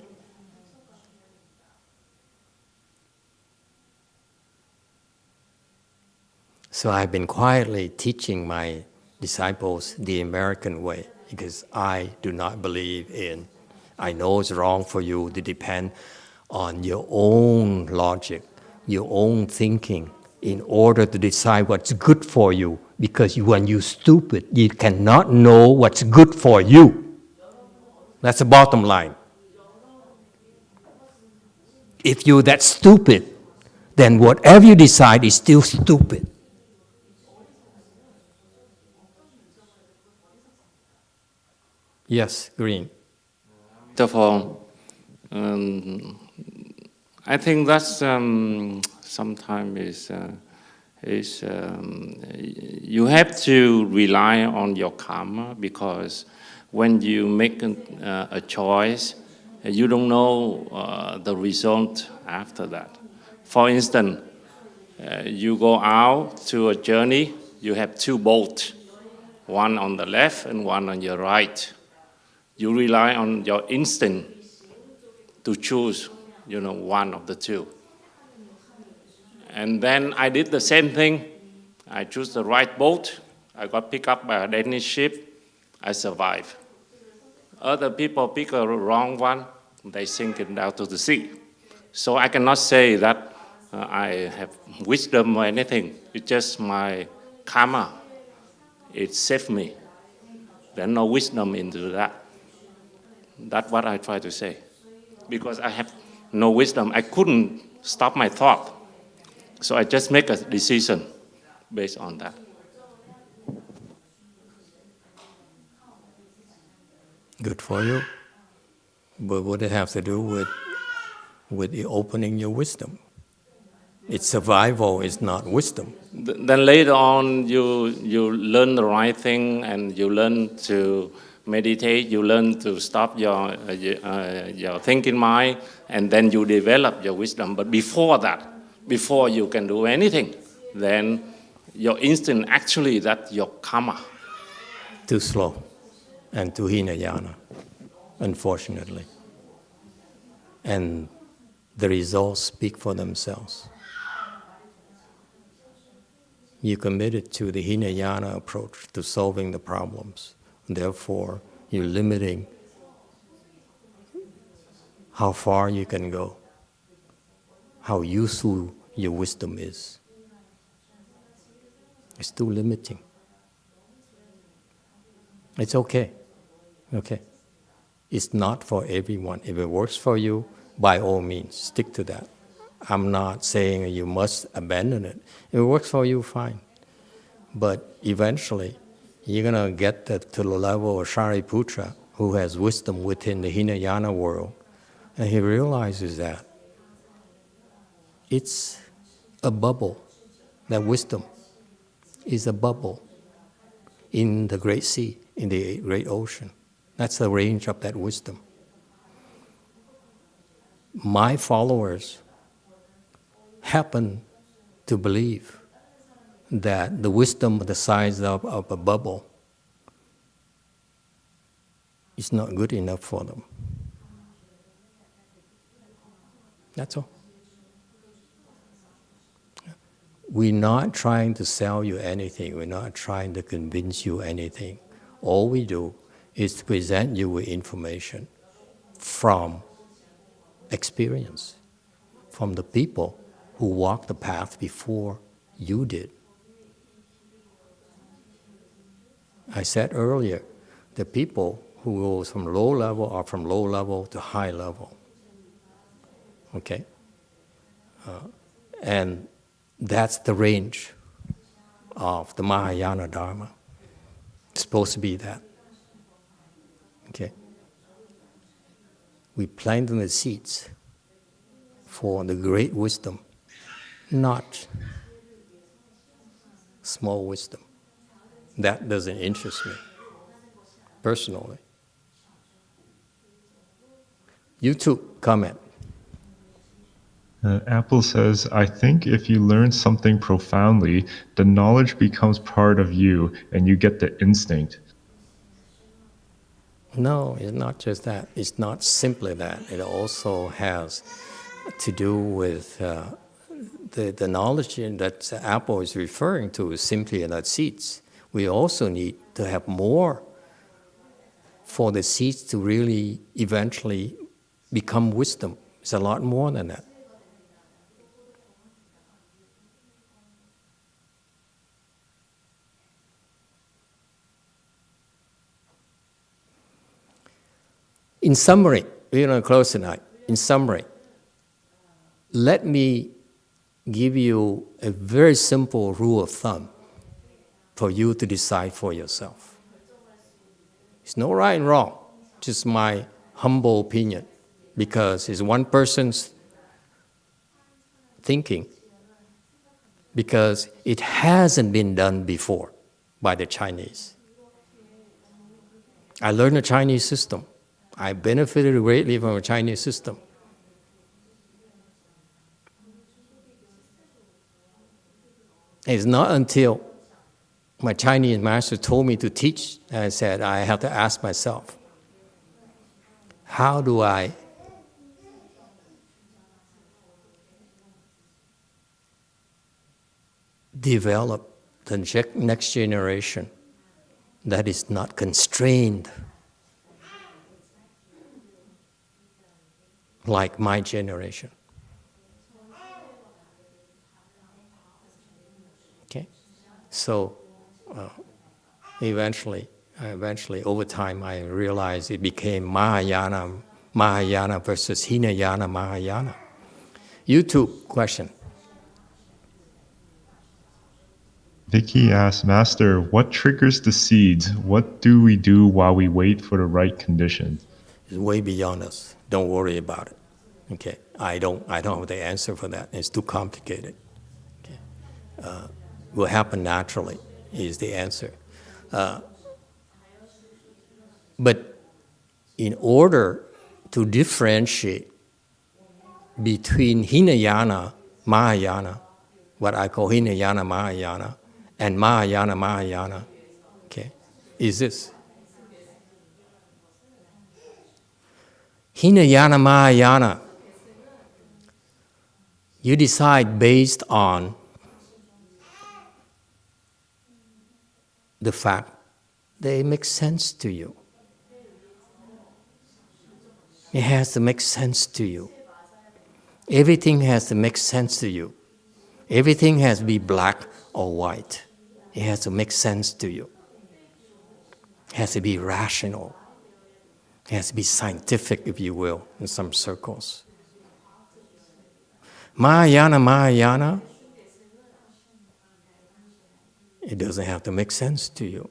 So I've been quietly teaching my disciples the American way because I do not believe in, I know it's wrong for you to depend on your own logic, your own thinking in order to decide what's good for you, because when you're stupid, you cannot know what's good for you. That's the bottom line. If you're that stupid, then whatever you decide is still stupid. Yes, Green. Therefore, I think that's sometimes you have to rely on your karma, because when you make a choice, you don't know the result after that. For instance, you go out to a journey, you have two boats, one on the left and one on your right. You rely on your instinct to choose, one of the two. And then I did the same thing. I chose the right boat. I got picked up by a Danish ship. I survived. Other people pick a wrong one. They sink it down to the sea. So I cannot say that I have wisdom or anything. It's just my karma. It saved me. There's no wisdom into that. That's what I try to say. Because I have no wisdom, I couldn't stop my thought. So I just make a decision based on that. Good for you. But what does it have to do with the opening your wisdom? It's survival, it's not wisdom. Then later on, you learn the right thing, and you learn to meditate, you learn to stop your thinking mind, and then you develop your wisdom. But before that, before you can do anything, then your instinct actually, that's your karma. Too slow and too Hinayana, unfortunately. And the results speak for themselves. You committed to the Hinayana approach to solving the problems. Therefore, you're limiting how far you can go, how useful your wisdom is. It's too limiting. It's okay. Okay. It's not for everyone. If it works for you, by all means, stick to that. I'm not saying you must abandon it. If it works for you, fine. But eventually, you're going to get to the level of Shariputra, who has wisdom within the Hinayana world, and he realizes that it's a bubble. That wisdom is a bubble in the great sea, in the great ocean. That's the range of that wisdom. My followers happen to believe that the wisdom the size of a bubble is not good enough for them. That's all. We're not trying to sell you anything. We're not trying to convince you anything. All we do is to present you with information from experience, from the people who walked the path before you did. I said earlier, the people who go from low level are from low level to high level. Okay? And that's the range of the Mahayana Dharma. It's supposed to be that. Okay? We planted the seeds for the great wisdom, not small wisdom. That doesn't interest me, personally. YouTube comment. Apple says, I think if you learn something profoundly, the knowledge becomes part of you and you get the instinct. No, it's not just that. It's not simply that. It also has to do with the knowledge that Apple is referring to is simply that seeds. We also need to have more for the seeds to really eventually become wisdom. It's a lot more than that. In summary, we're going to close tonight. In summary, let me give you a very simple rule of thumb for you to decide for yourself. It's no right and wrong, just my humble opinion, because it's one person's thinking, because it hasn't been done before by the Chinese. I learned the Chinese system. I benefited greatly from the Chinese system. It's not until my Chinese master told me to teach that I said I have to ask myself, how do I develop the next generation that is not constrained like my generation? Okay, so eventually, over time, I realized it became Mahayana versus Hinayana, Mahayana. YouTube question. Vicky asks, Master, what triggers the seeds? What do we do while we wait for the right conditions? It's way beyond us. Don't worry about it. Okay, I don't have the answer for that. It's too complicated. Okay, will happen naturally is the answer. But in order to differentiate between Hinayana, Mahayana, what I call Hinayana, Mahayana, and Mahayana, Mahayana, okay, is this. Hinayana, Mahayana, you decide based on the fact that it makes sense to you. It has to make sense to you. Everything has to make sense to you. Everything has to be black or white. It has to make sense to you. It has to be rational. It has to be scientific, if you will, in some circles. Mahayana, Mahayana, it doesn't have to make sense to you.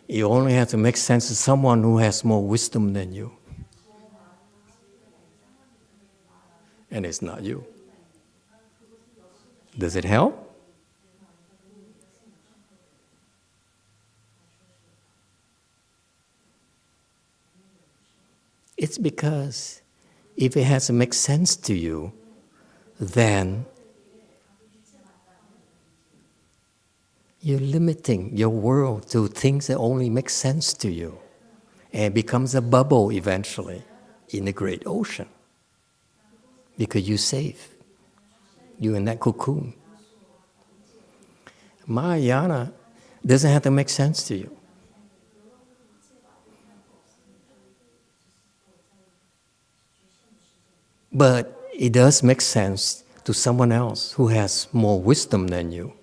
You only have to make sense to someone who has more wisdom than you. And it's not you. Does it help? It's because if it has to make sense to you, then you're limiting your world to things that only make sense to you. And it becomes a bubble eventually in the great ocean. Because you're safe. You're in that cocoon. Mahayana doesn't have to make sense to you. But it does make sense to someone else who has more wisdom than you.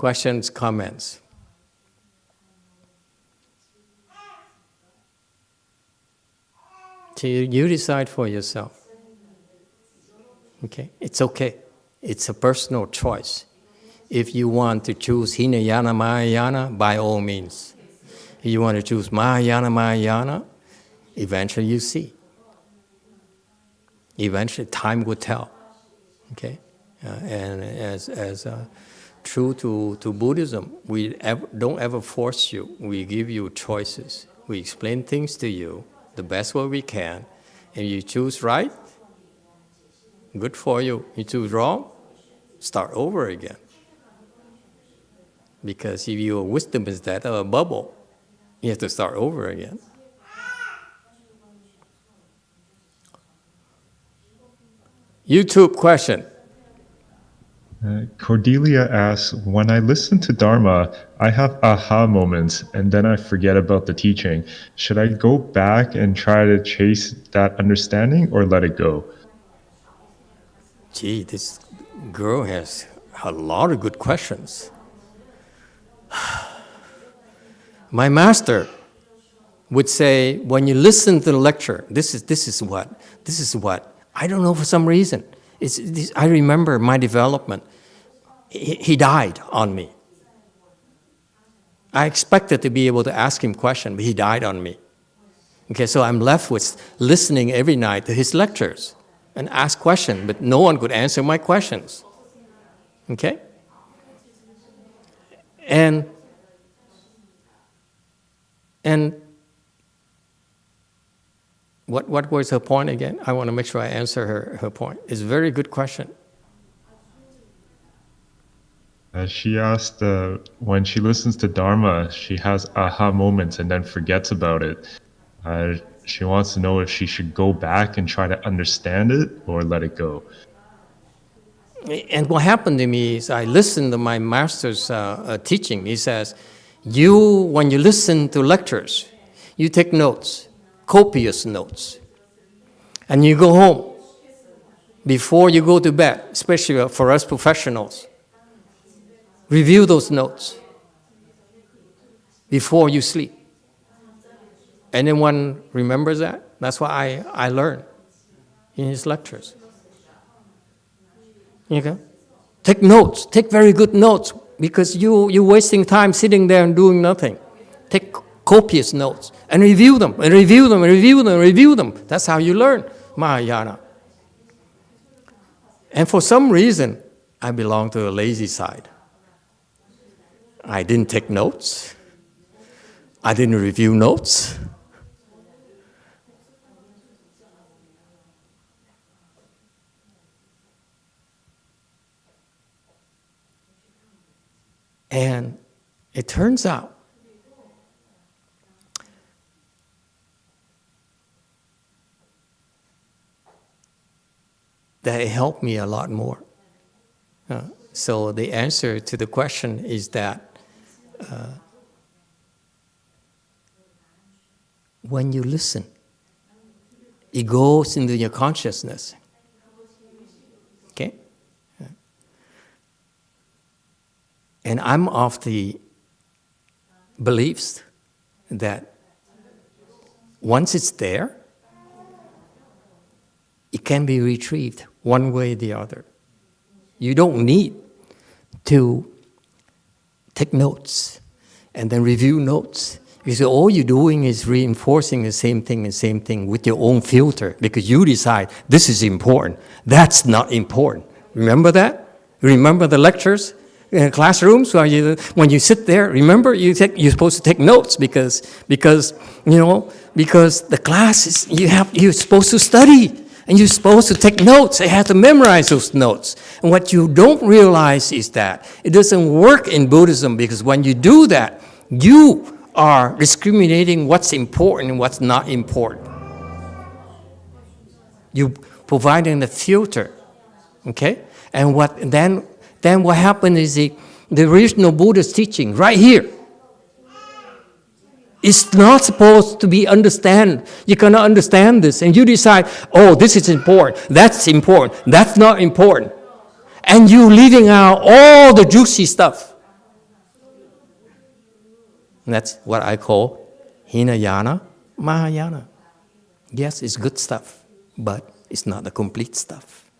Questions, comments? So you decide for yourself. Okay? It's okay. It's a personal choice. If you want to choose Hinayana, Mahayana, by all means. If you want to choose Mahayana, eventually you see. Eventually, time will tell. Okay? And as true to Buddhism, we don't ever force you. We give you choices. We explain things to you the best way we can. If you choose right, good for you. You choose wrong, start over again. Because if your wisdom is that of a bubble, you have to start over again. YouTube question. Cordelia asks, when I listen to Dharma, I have aha moments and then I forget about the teaching. Should I go back and try to chase that understanding or let it go? Gee, this girl has a lot of good questions. My master would say, when you listen to the lecture, this is what. I don't know, for some reason. I remember my development. He died on me. I expected to be able to ask him questions, but he died on me. Okay, so I'm left with listening every night to his lectures and ask questions, but no one could answer my questions. Okay? And what was her point again? I want to make sure I answer her point. It's a very good question. She asked, when she listens to Dharma, she has aha moments and then forgets about it. She wants to know if she should go back and try to understand it or let it go. And what happened to me is I listened to my master's teaching. He says, when you listen to lectures, you take notes, copious notes, and you go home before you go to bed, especially for us professionals. Review those notes before you sleep. Anyone remembers that? That's what I learned in his lectures. Okay? Take notes. Take very good notes, because you're wasting time sitting there and doing nothing. Take copious notes and review them, and review them, and review them, and review them. That's how you learn Mahayana. And for some reason, I belong to the lazy side. I didn't take notes. I didn't review notes. And it turns out that it helped me a lot more. So the answer to the question is that when you listen, it goes into your consciousness. Okay? And I'm of the beliefs that once it's there, it can be retrieved one way or the other. You don't need to take notes and then review notes. Because all you're doing is reinforcing the same thing with your own filter, because you decide this is important, that's not important. Remember that? Remember the lectures in classrooms when you sit there? Remember you're supposed to take notes because the class is you're supposed to study. And you're supposed to take notes. You have to memorize those notes. And what you don't realize is that it doesn't work in Buddhism, because when you do that, you are discriminating what's important and what's not important. You're providing the filter, okay? And then what happened is the original Buddhist teaching right here. It's not supposed to be understand. You cannot understand this. And you decide, oh, this is important, that's not important. And you're leaving out all the juicy stuff. And that's what I call Hinayana, Mahayana. Yes, it's good stuff, but it's not the complete stuff.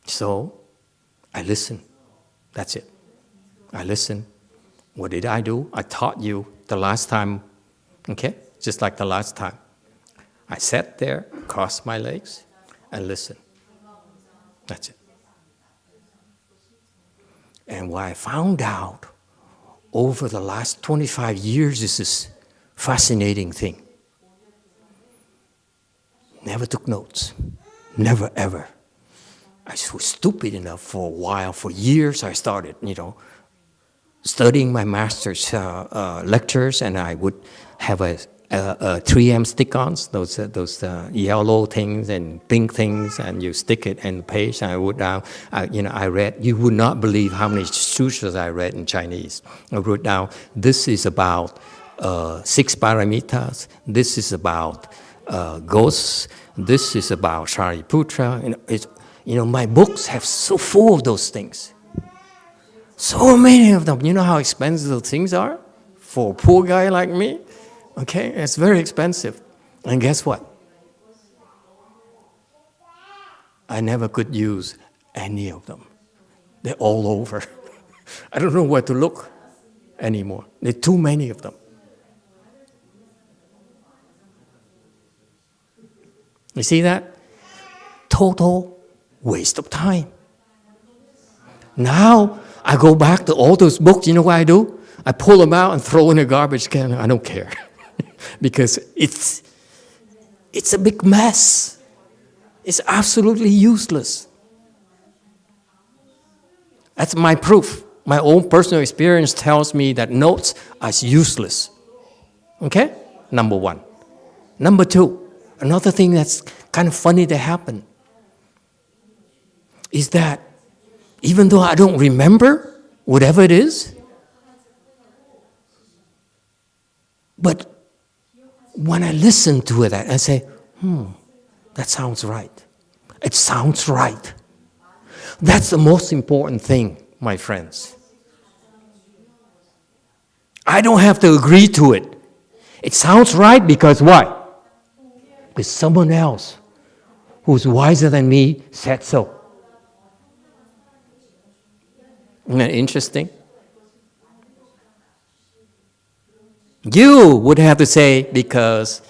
So, I listen. That's it. I listen. What did I do? I taught you the last time, okay? Just like the last time. I sat there, crossed my legs, and listened. That's it. And what I found out over the last 25 years is this fascinating thing. Never took notes. Never, ever. I was stupid enough for a while. For years I started, studying my master's lectures, and I would have a 3M stick-ons, those yellow things and pink things, and you stick it in the page. And I would I read. You would not believe how many sutras I read in Chinese. I wrote down, this is about 6 paramitas. This is about ghosts. This is about Shariputra. My books have so full of those things. So many of them. You know how expensive those things are for a poor guy like me? Okay, it's very expensive. And guess what? I never could use any of them. They're all over. I don't know where to look anymore. There are too many of them. You see that? Total waste of time. Now, I go back to all those books. You know what I do? I pull them out and throw in a garbage can. I don't care. Because it's a big mess. It's absolutely useless. That's my proof. My own personal experience tells me that notes are useless. Okay? Number one. Number two, another thing that's kind of funny that happened is that even though I don't remember whatever it is, but when I listen to it, I say, that sounds right. It sounds right. That's the most important thing, my friends. I don't have to agree to it. It sounds right because why? Because someone else who's wiser than me said so. Isn't that interesting? You would have to say, because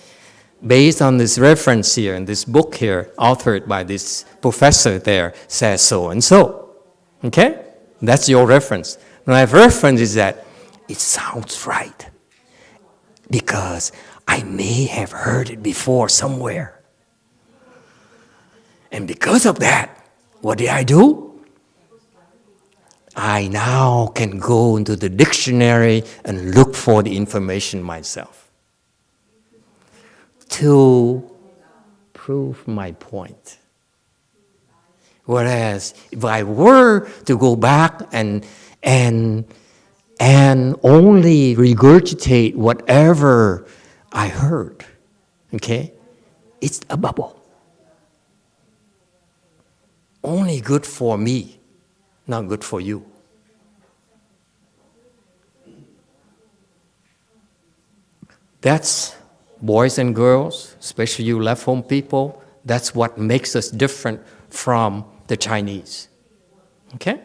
based on this reference here and this book here, authored by this professor there, says so and so. Okay? That's your reference. My reference is that it sounds right because I may have heard it before somewhere. And because of that, what did I do? I now can go into the dictionary and look for the information myself to prove my point. Whereas if I were to go back and only regurgitate whatever I heard, okay, it's a bubble. Only good for me, not good for you. That's, boys and girls, especially you left home people, that's what makes us different from the Chinese. Okay?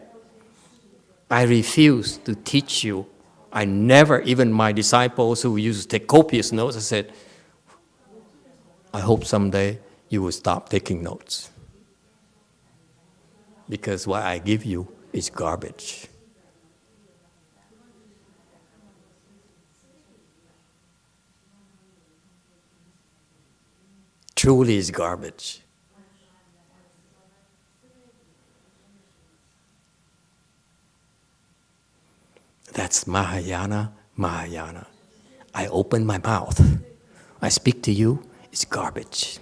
I refuse to teach you. I never, even my disciples who used to take copious notes, I said, I hope someday you will stop taking notes. Because what I give you is garbage. Truly is garbage. That's Mahayana, Mahayana. I open my mouth. I speak to you, it's garbage.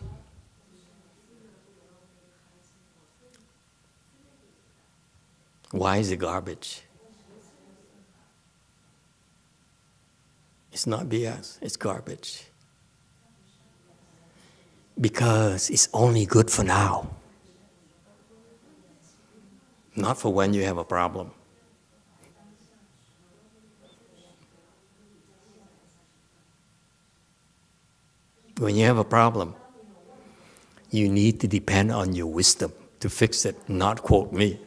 Why is it garbage? It's not BS, it's garbage. Because it's only good for now. not for when you have a problem. When you have a problem, you need to depend on your wisdom to fix it, not quote me.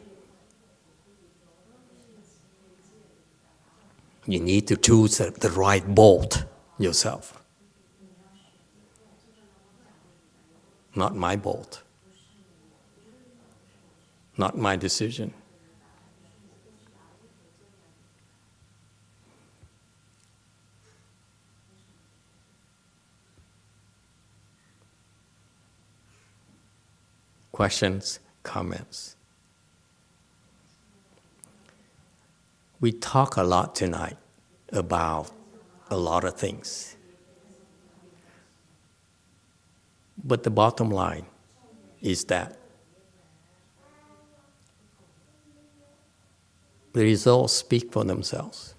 You need to choose the right bolt yourself. Not my bolt. Not my decision. Questions, comments? We talk a lot tonight about a lot of things. But the bottom line is that the results speak for themselves.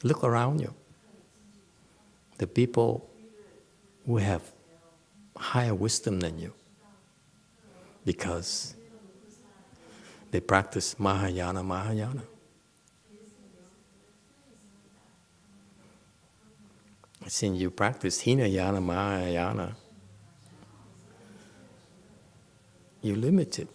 Look around you. The people who have higher wisdom than you, because they practice Mahayana. Since you practice Hinayana, Mahayana, you're limited.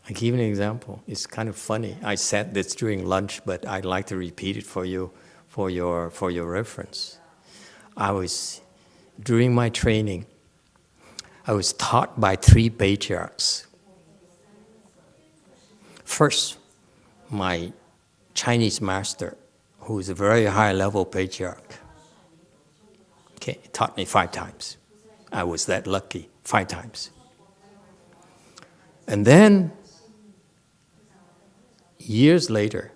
I give you an example. It's kind of funny. I said this during lunch, but I'd like to repeat it for you, for your reference. During my training, I was taught by 3 patriarchs. First, my Chinese master, who is a very high-level patriarch, taught me 5 times. I was that lucky, 5 times. And then, years later,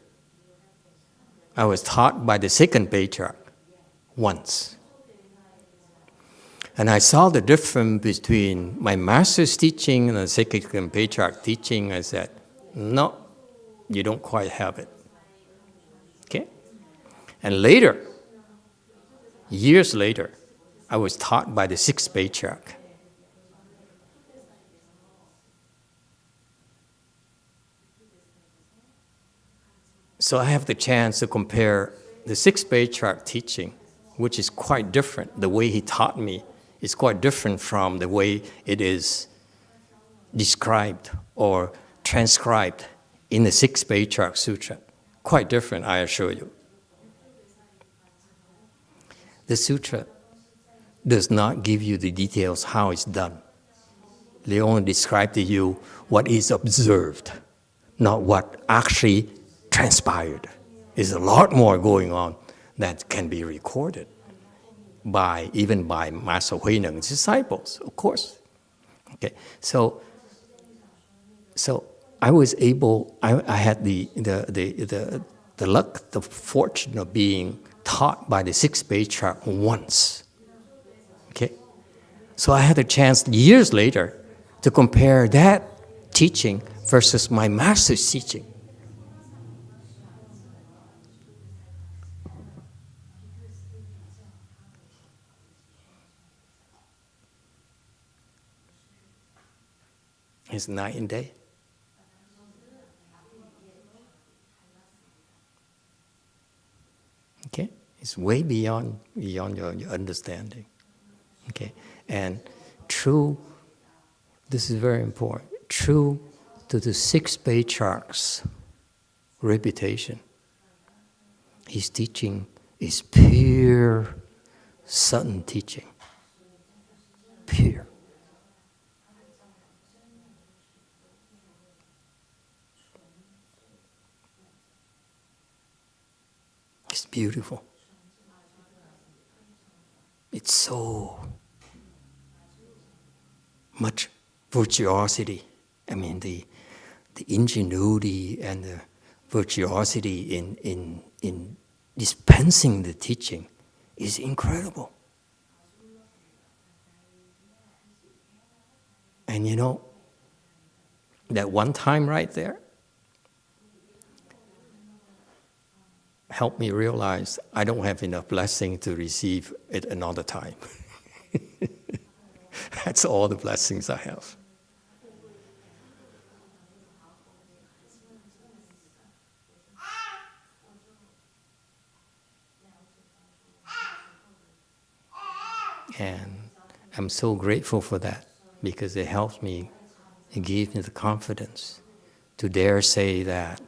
I was taught by the second patriarch once. And I saw the difference between my master's teaching and the second patriarch teaching. I said, no, you don't quite have it. Okay? And later, years later, I was taught by the sixth patriarch. So I have the chance to compare the sixth patriarch teaching, which is quite different. The way he taught me is quite different from the way it is described or transcribed in the sixth patriarch sutra. Quite different, I assure you. The sutra does not give you the details how it's done. They only describe to you what is observed, not what actually transpired. There's a lot more going on that can be recorded even by Master Huineng's disciples, of course. Okay, so I was able. I had the luck, the fortune of being taught by the sixth patriarch once. Okay, so I had a chance years later to compare that teaching versus my master's teaching. It's night and day. Okay, it's way beyond your understanding. Okay, and true. This is very important. True to the six patriarchs' reputation, his teaching is pure Sutton teaching. Pure. It's beautiful. It's so much virtuosity. I mean, the ingenuity and the virtuosity in dispensing the teaching is incredible. And you know, that one time right there, helped me realize I don't have enough blessing to receive it another time. That's all the blessings I have. And I'm so grateful for that, because it helps me, it gives me the confidence to dare say that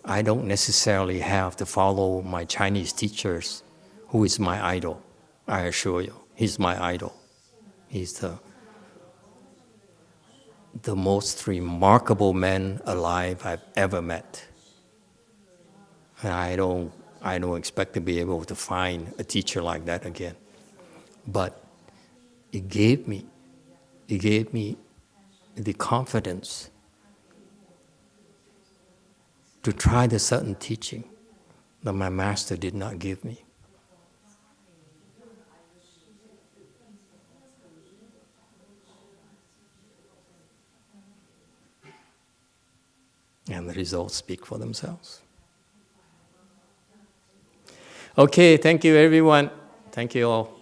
I don't necessarily have to follow my Chinese teachers, who is my idol. I assure you, he's my idol. He's the most remarkable man alive I've ever met. And I don't expect to be able to find a teacher like that again. But it gave me the confidence to try the certain teaching that my master did not give me. And the results speak for themselves. Okay, thank you everyone. Thank you all.